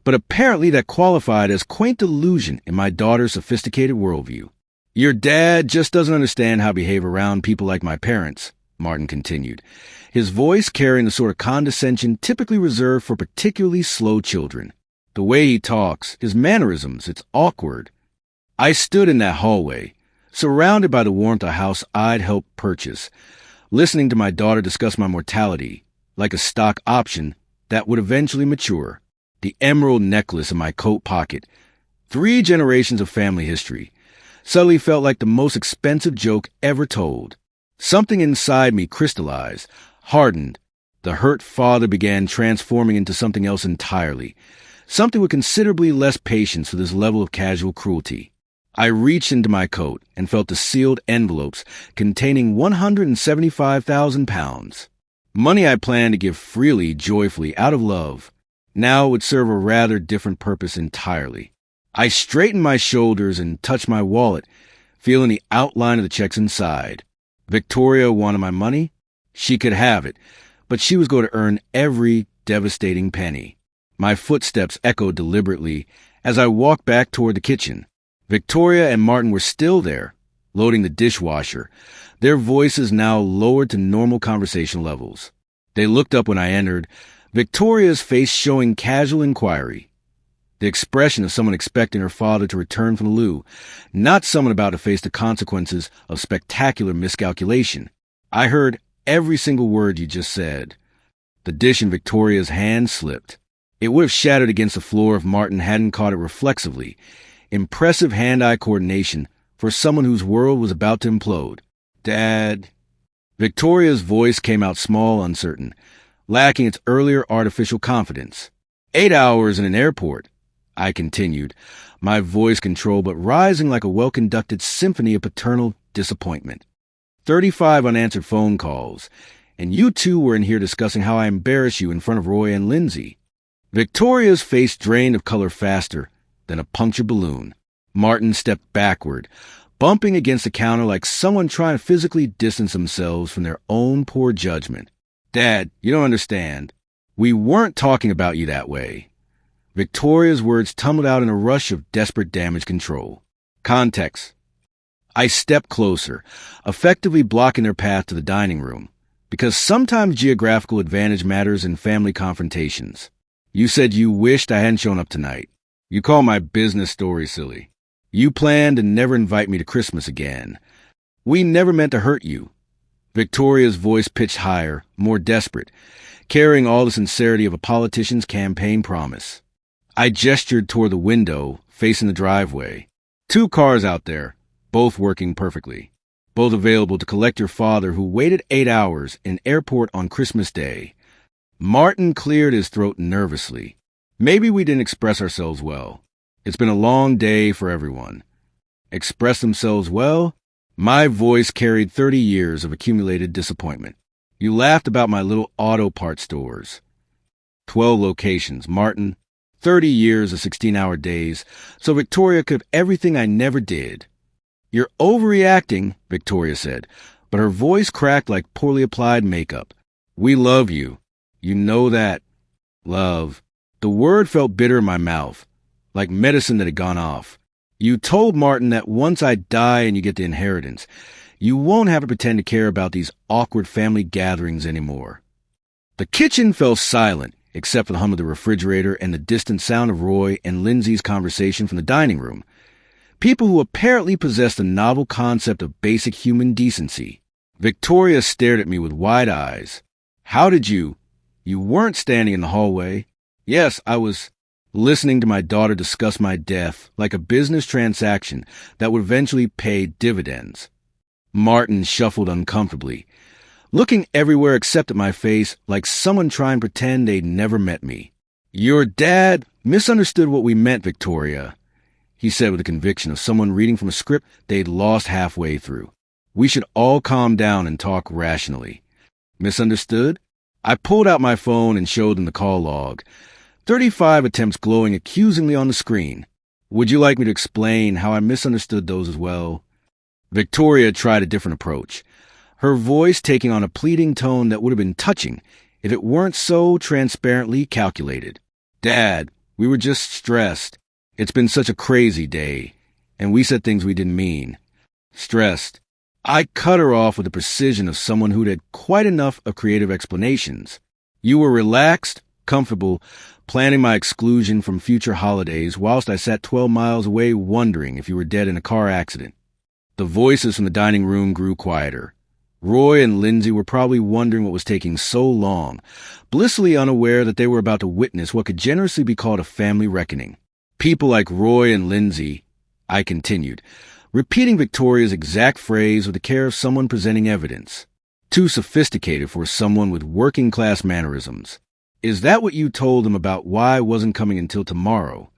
But apparently that qualified as quaint delusion in my daughter's sophisticated worldview. "Your dad just doesn't understand how to behave around people like my parents," Martin continued, his voice carrying the sort of condescension typically reserved for particularly slow children. "The way he talks, his mannerisms, it's awkward." I stood in that hallway, surrounded by the warmth of a house I'd helped purchase, listening to my daughter discuss my mortality, like a stock option that would eventually mature. The emerald necklace in my coat pocket, 3 generations of family history, suddenly felt like the most expensive joke ever told. Something inside me crystallized, hardened. The hurt father began transforming into something else entirely, something with considerably less patience for this level of casual cruelty. I reached into my coat and felt the sealed envelopes containing £175,000. Money I planned to give freely, joyfully, out of love. Now it would serve a rather different purpose entirely. I straightened my shoulders and touched my wallet, feeling the outline of the checks inside. Victoria wanted my money. She could have it, but she was going to earn every devastating penny. My footsteps echoed deliberately as I walked back toward the kitchen. Victoria and Martin were still there, loading the dishwasher, their voices now lowered to normal conversation levels. They looked up when I entered, Victoria's face showing casual inquiry. The expression of someone expecting her father to return from the loo, not someone about to face the consequences of spectacular miscalculation. "I heard every single word you just said." The dish in Victoria's hand slipped. It would have shattered against the floor if Martin hadn't caught it reflexively. Impressive hand-eye coordination for someone whose world was about to implode. "Dad." Victoria's voice came out small, uncertain, lacking its earlier artificial confidence. 8 hours in an airport, I continued, my voice controlled but rising like a well-conducted symphony of paternal disappointment. 35 unanswered phone calls, and you two were in here discussing how I embarrass you in front of Roy and Lindsay. Victoria's face drained of color faster than a punctured balloon. Martin stepped backward, bumping against the counter like someone trying to physically distance themselves from their own poor judgment. "Dad, you don't understand. We weren't talking about you that way." Victoria's words tumbled out in a rush of desperate damage control. "Context. I stepped closer, effectively blocking their path to the dining room, because sometimes geographical advantage matters in family confrontations. You said you wished I hadn't shown up tonight. You call my business story silly. You planned to never invite me to Christmas again. We never meant to hurt you. Victoria's voice pitched higher, more desperate, carrying all the sincerity of a politician's campaign promise. I gestured toward the window, facing the driveway. 2 cars out there, both working perfectly. Both available to collect your father who waited 8 hours in airport on Christmas Day. Martin cleared his throat nervously. Maybe we didn't express ourselves well. It's been a long day for everyone. Express themselves well? My voice carried 30 years of accumulated disappointment. You laughed about my little auto parts stores. 12 locations, Martin. 30 years of 16-hour days, so Victoria could have everything I never did. You're overreacting, Victoria said, but her voice cracked like poorly applied makeup. We love you. You know that. Love. The word felt bitter in my mouth, like medicine that had gone off. You told Martin that once I die and you get the inheritance, you won't have to pretend to care about these awkward family gatherings anymore. The kitchen fell silent, except for the hum of the refrigerator and the distant sound of Roy and Lindsay's conversation from the dining room. People who apparently possessed the novel concept of basic human decency. Victoria stared at me with wide eyes. How did you? You weren't standing in the hallway. Yes, I was listening to my daughter discuss my death like a business transaction that would eventually pay dividends. Martin shuffled uncomfortably, looking everywhere except at my face like someone trying to pretend they'd never met me. Your dad misunderstood what we meant, Victoria, he said with the conviction of someone reading from a script they'd lost halfway through. We should all calm down and talk rationally. Misunderstood? I pulled out my phone and showed them the call log. 35 attempts glowing accusingly on the screen. Would you like me to explain how I misunderstood those as well? Victoria tried a different approach, her voice taking on a pleading tone that would have been touching if it weren't so transparently calculated. Dad, we were just stressed. It's been such a crazy day, and we said things we didn't mean. Stressed. I cut her off with the precision of someone who'd had quite enough of creative explanations. You were relaxed, comfortable, planning my exclusion from future holidays whilst I sat 12 miles away wondering if you were dead in a car accident. The voices from the dining room grew quieter. Roy and Lindsay were probably wondering what was taking so long, blissfully unaware that they were about to witness what could generously be called a family reckoning. People like Roy and Lindsay, I continued, repeating Victoria's exact phrase with the care of someone presenting evidence. Too sophisticated for someone with working-class mannerisms. Is that what you told them about why I wasn't coming until tomorrow?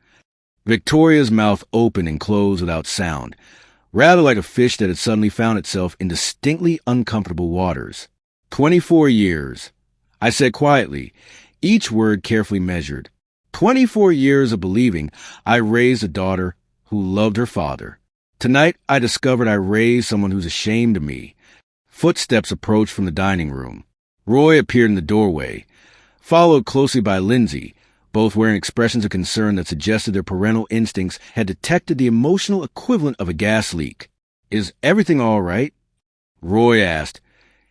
Victoria's mouth opened and closed without sound, rather like a fish that had suddenly found itself in distinctly uncomfortable waters. 24 years, I said quietly, each word carefully measured. 24 years of believing I raised a daughter who loved her father. Tonight, I discovered I raised someone who's ashamed of me. Footsteps approached from the dining room. Roy appeared in the doorway, followed closely by Lindsay, both wearing expressions of concern that suggested their parental instincts had detected the emotional equivalent of a gas leak. Is everything all right? Roy asked,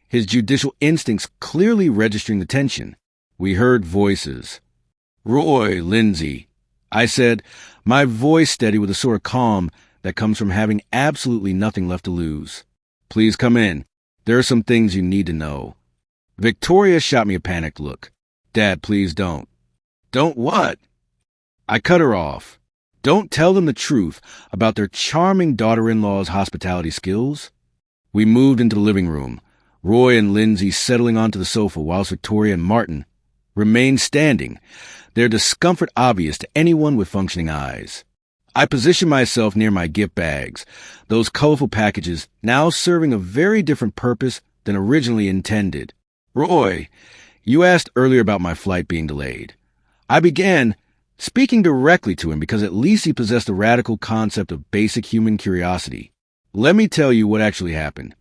his judicial instincts clearly registering the tension. We heard voices. Roy, Lindsay, I said, my voice steady with a sort of calm that comes from having absolutely nothing left to lose. Please come in. There are some things you need to know. Victoria shot me a panicked look. Dad, please don't. Don't what? I cut her off. Don't tell them the truth about their charming daughter-in-law's hospitality skills. We moved into the living room, Roy and Lindsay settling onto the sofa whilst Victoria and Martin remained standing, their discomfort obvious to anyone with functioning eyes. I positioned myself near my gift bags, those colorful packages now serving a very different purpose than originally intended. Roy, you asked earlier about my flight being delayed. I began speaking directly to him because at least he possessed the radical concept of basic human curiosity. Let me tell you what actually happened.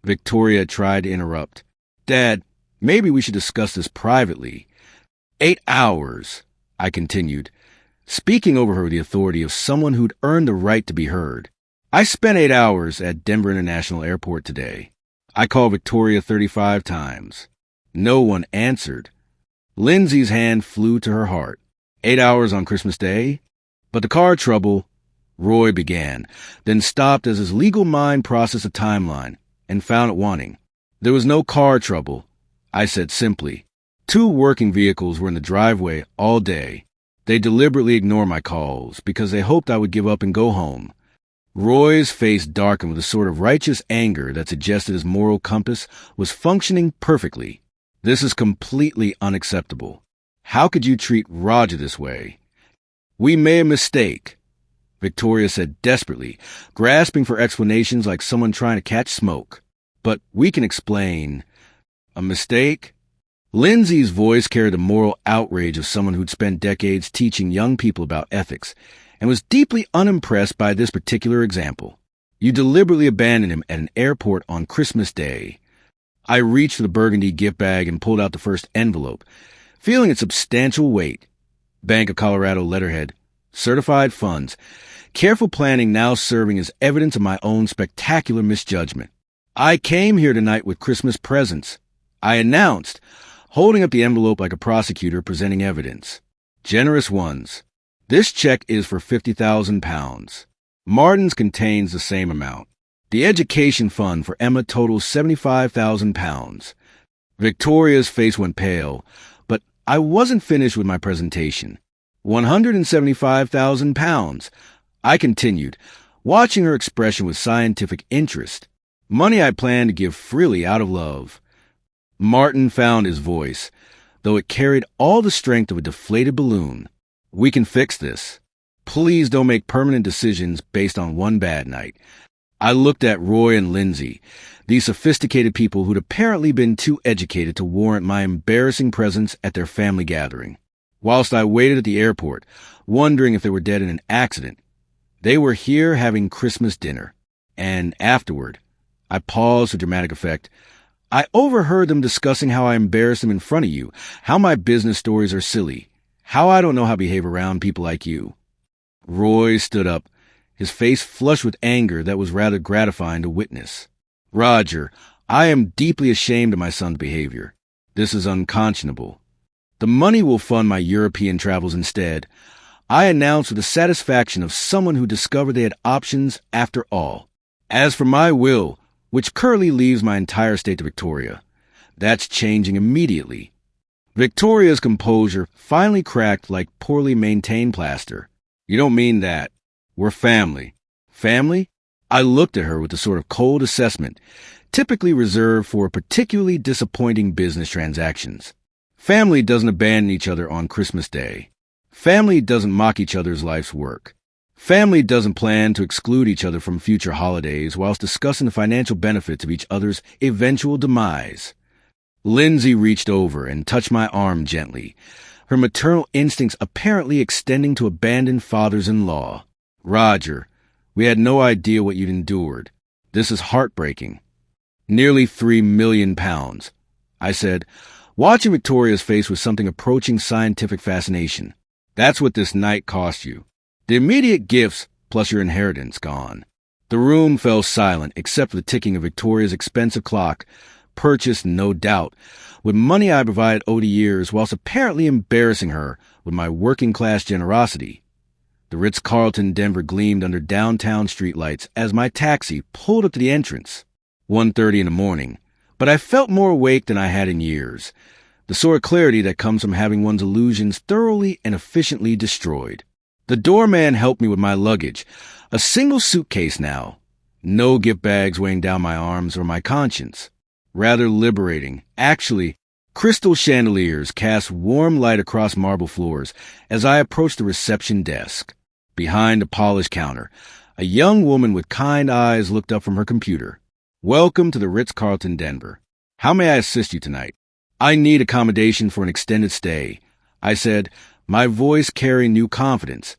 Victoria tried to interrupt. Dad, maybe we should discuss this privately. 8 hours, I continued, speaking over her with the authority of someone who'd earned the right to be heard. I spent 8 hours at Denver International Airport today. I called Victoria 35 times. No one answered. Lindsay's hand flew to her heart. 8 hours on Christmas Day? But the car trouble, Roy began, then stopped as his legal mind processed a timeline and found it wanting. There was no car trouble, I said simply. 2 working vehicles were in the driveway all day. They deliberately ignored my calls because they hoped I would give up and go home. Roy's face darkened with a sort of righteous anger that suggested his moral compass was functioning perfectly. This is completely unacceptable. How could you treat Roger this way? We made a mistake, Victoria said desperately, grasping for explanations like someone trying to catch smoke. But we can explain. A mistake? Lindsay's voice carried the moral outrage of someone who'd spent decades teaching young people about ethics and was deeply unimpressed by this particular example. You deliberately abandoned him at an airport on Christmas Day. I reached for the burgundy gift bag and pulled out the first envelope, feeling its substantial weight. Bank of Colorado letterhead, certified funds, careful planning now serving as evidence of my own spectacular misjudgment. I came here tonight with Christmas presents, I announced, holding up the envelope like a prosecutor presenting evidence. Generous ones. This check is for £50,000. Martin's contains the same amount. The education fund for Emma totals £75,000. Victoria's face went pale, but I wasn't finished with my presentation. £175,000. I continued, watching her expression with scientific interest. Money I plan to give freely out of love. Martin found his voice, though it carried all the strength of a deflated balloon. We can fix this. Please don't make permanent decisions based on one bad night. I looked at Roy and Lindsay, these sophisticated people who'd apparently been too educated to warrant my embarrassing presence at their family gathering. Whilst I waited at the airport, wondering if they were dead in an accident, they were here having Christmas dinner. And afterward, I paused for dramatic effect. I overheard them discussing how I embarrassed them in front of you, how my business stories are silly, how I don't know how to behave around people like you. Roy stood up, his face flushed with anger that was rather gratifying to witness. Roger, I am deeply ashamed of my son's behavior. This is unconscionable. The money will fund my European travels instead. I announced with the satisfaction of someone who discovered they had options after all. As for my will, which currently leaves my entire state to Victoria, that's changing immediately. Victoria's composure finally cracked like poorly maintained plaster. You don't mean that. We're family. Family? I looked at her with the sort of cold assessment typically reserved for particularly disappointing business transactions. Family doesn't abandon each other on Christmas Day. Family doesn't mock each other's life's work. Family doesn't plan to exclude each other from future holidays whilst discussing the financial benefits of each other's eventual demise. Lindsay reached over and touched my arm gently, her maternal instincts apparently extending to abandoned fathers-in-law. Roger, we had no idea what you'd endured. This is heartbreaking. Nearly £3 million, I said, watching Victoria's face with something approaching scientific fascination. That's what this night cost you. The immediate gifts, plus your inheritance, gone. The room fell silent except for the ticking of Victoria's expensive clock, purchased, no doubt, with money I provided over the years whilst apparently embarrassing her with my working-class generosity. The Ritz-Carlton Denver gleamed under downtown streetlights as my taxi pulled up to the entrance. 1:30 in the morning, but I felt more awake than I had in years, the sort of clarity that comes from having one's illusions thoroughly and efficiently destroyed. The doorman helped me with my luggage, a single suitcase now. No gift bags weighing down my arms or my conscience. Rather liberating. Actually, crystal chandeliers cast warm light across marble floors as I approached the reception desk. Behind a polished counter, a young woman with kind eyes looked up from her computer. Welcome to the Ritz-Carlton Denver. How may I assist you tonight? I need accommodation for an extended stay, I said, my voice carrying new confidence.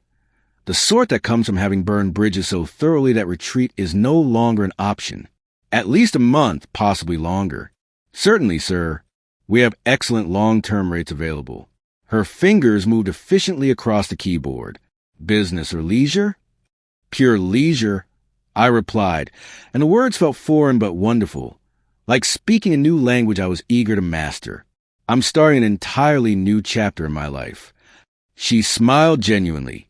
The sort that comes from having burned bridges so thoroughly that retreat is no longer an option. At least a month, possibly longer. Certainly, sir. We have excellent long-term rates available. Her fingers moved efficiently across the keyboard. Business or leisure? Pure leisure, I replied, and the words felt foreign but wonderful, like speaking a new language I was eager to master. I'm starting an entirely new chapter in my life. She smiled genuinely.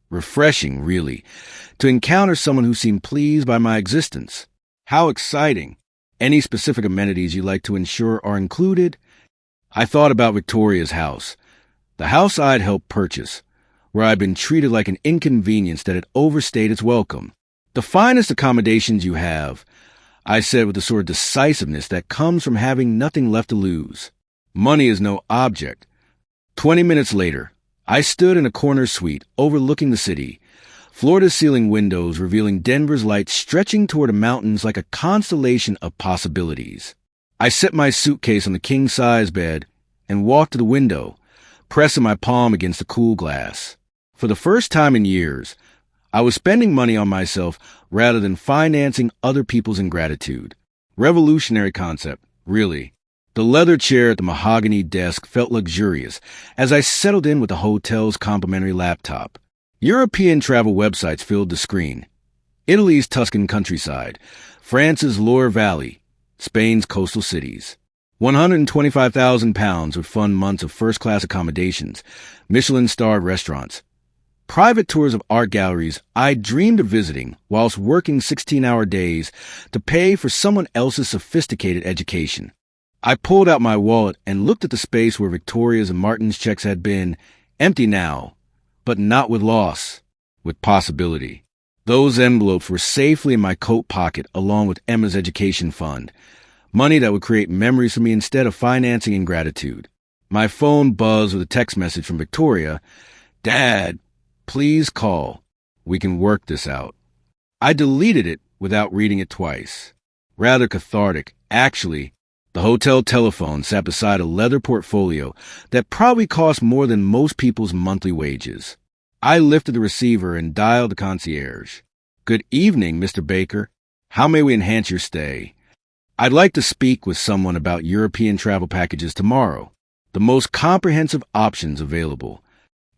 Refreshing, really, to encounter someone who seemed pleased by my existence. How exciting. Any specific amenities you'd like to ensure are included? I thought about Victoria's house, the house I'd helped purchase, where I'd been treated like an inconvenience that had overstayed its welcome. The finest accommodations you have, I said with the sort of decisiveness that comes from having nothing left to lose. Money is no object. 20 minutes later, I stood in a corner suite overlooking the city, floor-to-ceiling windows revealing Denver's lights stretching toward the mountains like a constellation of possibilities. I set my suitcase on the king-size bed and walked to the window, pressing my palm against the cool glass. For the first time in years, I was spending money on myself rather than financing other people's ingratitude. Revolutionary concept, really. The leather chair at the mahogany desk felt luxurious as I settled in with the hotel's complimentary laptop. European travel websites filled the screen. Italy's Tuscan countryside, France's Loire Valley, Spain's coastal cities. £125,000 would fund months of first-class accommodations, Michelin-starred restaurants, private tours of art galleries I dreamed of visiting whilst working 16-hour days to pay for someone else's sophisticated education. I pulled out my wallet and looked at the space where Victoria's and Martin's checks had been, empty now, but not with loss, with possibility. Those envelopes were safely in my coat pocket along with Emma's education fund, money that would create memories for me instead of financing ingratitude. My phone buzzed with a text message from Victoria. "Dad, please call. We can work this out." I deleted it without reading it twice. Rather cathartic, actually. The hotel telephone sat beside a leather portfolio that probably cost more than most people's monthly wages. I lifted the receiver and dialed the concierge. "Good evening, Mr. Baker. How may we enhance your stay? I'd like to speak with someone about European travel packages tomorrow. The most comprehensive options available."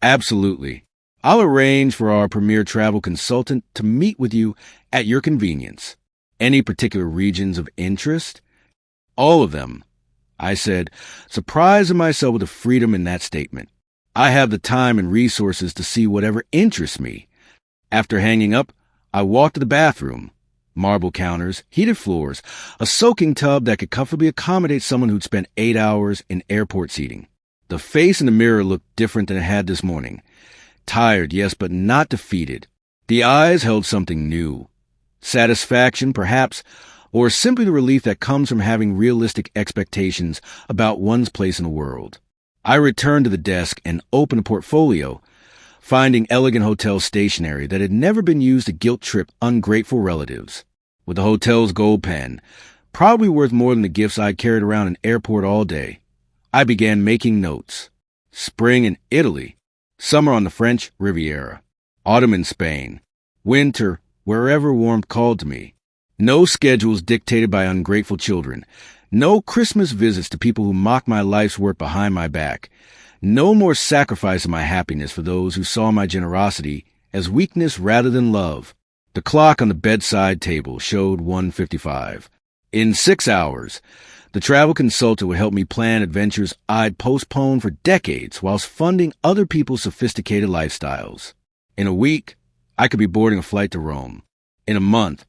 "Absolutely. I'll arrange for our premier travel consultant to meet with you at your convenience. Any particular regions of interest?" "All of them," I said, surprising myself with the freedom in that statement. "I have the time and resources to see whatever interests me." After hanging up, I walked to the bathroom. Marble counters, heated floors, a soaking tub that could comfortably accommodate someone who'd spent 8 hours in airport seating. The face in the mirror looked different than it had this morning. Tired, yes, but not defeated. The eyes held something new. Satisfaction, perhaps, or simply the relief that comes from having realistic expectations about one's place in the world. I returned to the desk and opened a portfolio, finding elegant hotel stationery that had never been used to guilt-trip ungrateful relatives. With the hotel's gold pen, probably worth more than the gifts I'd carried around an airport all day, I began making notes. Spring in Italy, summer on the French Riviera, autumn in Spain, winter wherever warmth called to me. No schedules dictated by ungrateful children. No Christmas visits to people who mocked my life's work behind my back. No more sacrifice of my happiness for those who saw my generosity as weakness rather than love. The clock on the bedside table showed 1:55. In 6 hours, the travel consultant would help me plan adventures I'd postponed for decades whilst funding other people's sophisticated lifestyles. In a week, I could be boarding a flight to Rome. In a month,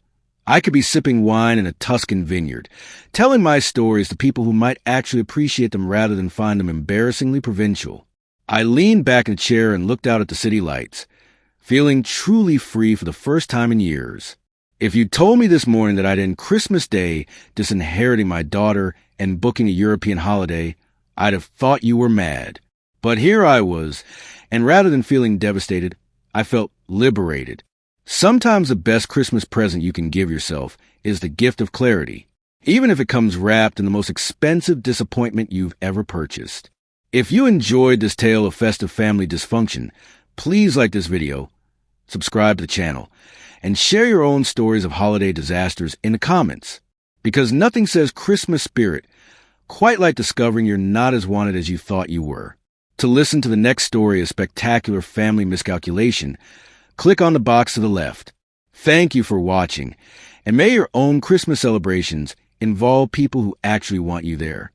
I could be sipping wine in a Tuscan vineyard, telling my stories to people who might actually appreciate them rather than find them embarrassingly provincial. I leaned back in a chair and looked out at the city lights, feeling truly free for the first time in years. If you told me this morning that I'd end Christmas Day disinheriting my daughter and booking a European holiday, I'd have thought you were mad. But here I was, and rather than feeling devastated, I felt liberated. Sometimes the best Christmas present you can give yourself is the gift of clarity, even if it comes wrapped in the most expensive disappointment you've ever purchased. If you enjoyed this tale of festive family dysfunction, please like this video, subscribe to the channel, and share your own stories of holiday disasters in the comments, because nothing says Christmas spirit quite like discovering you're not as wanted as you thought you were. To listen to the next story of spectacular family miscalculation, click on the box to the left. Thank you for watching, and may your own Christmas celebrations involve people who actually want you there.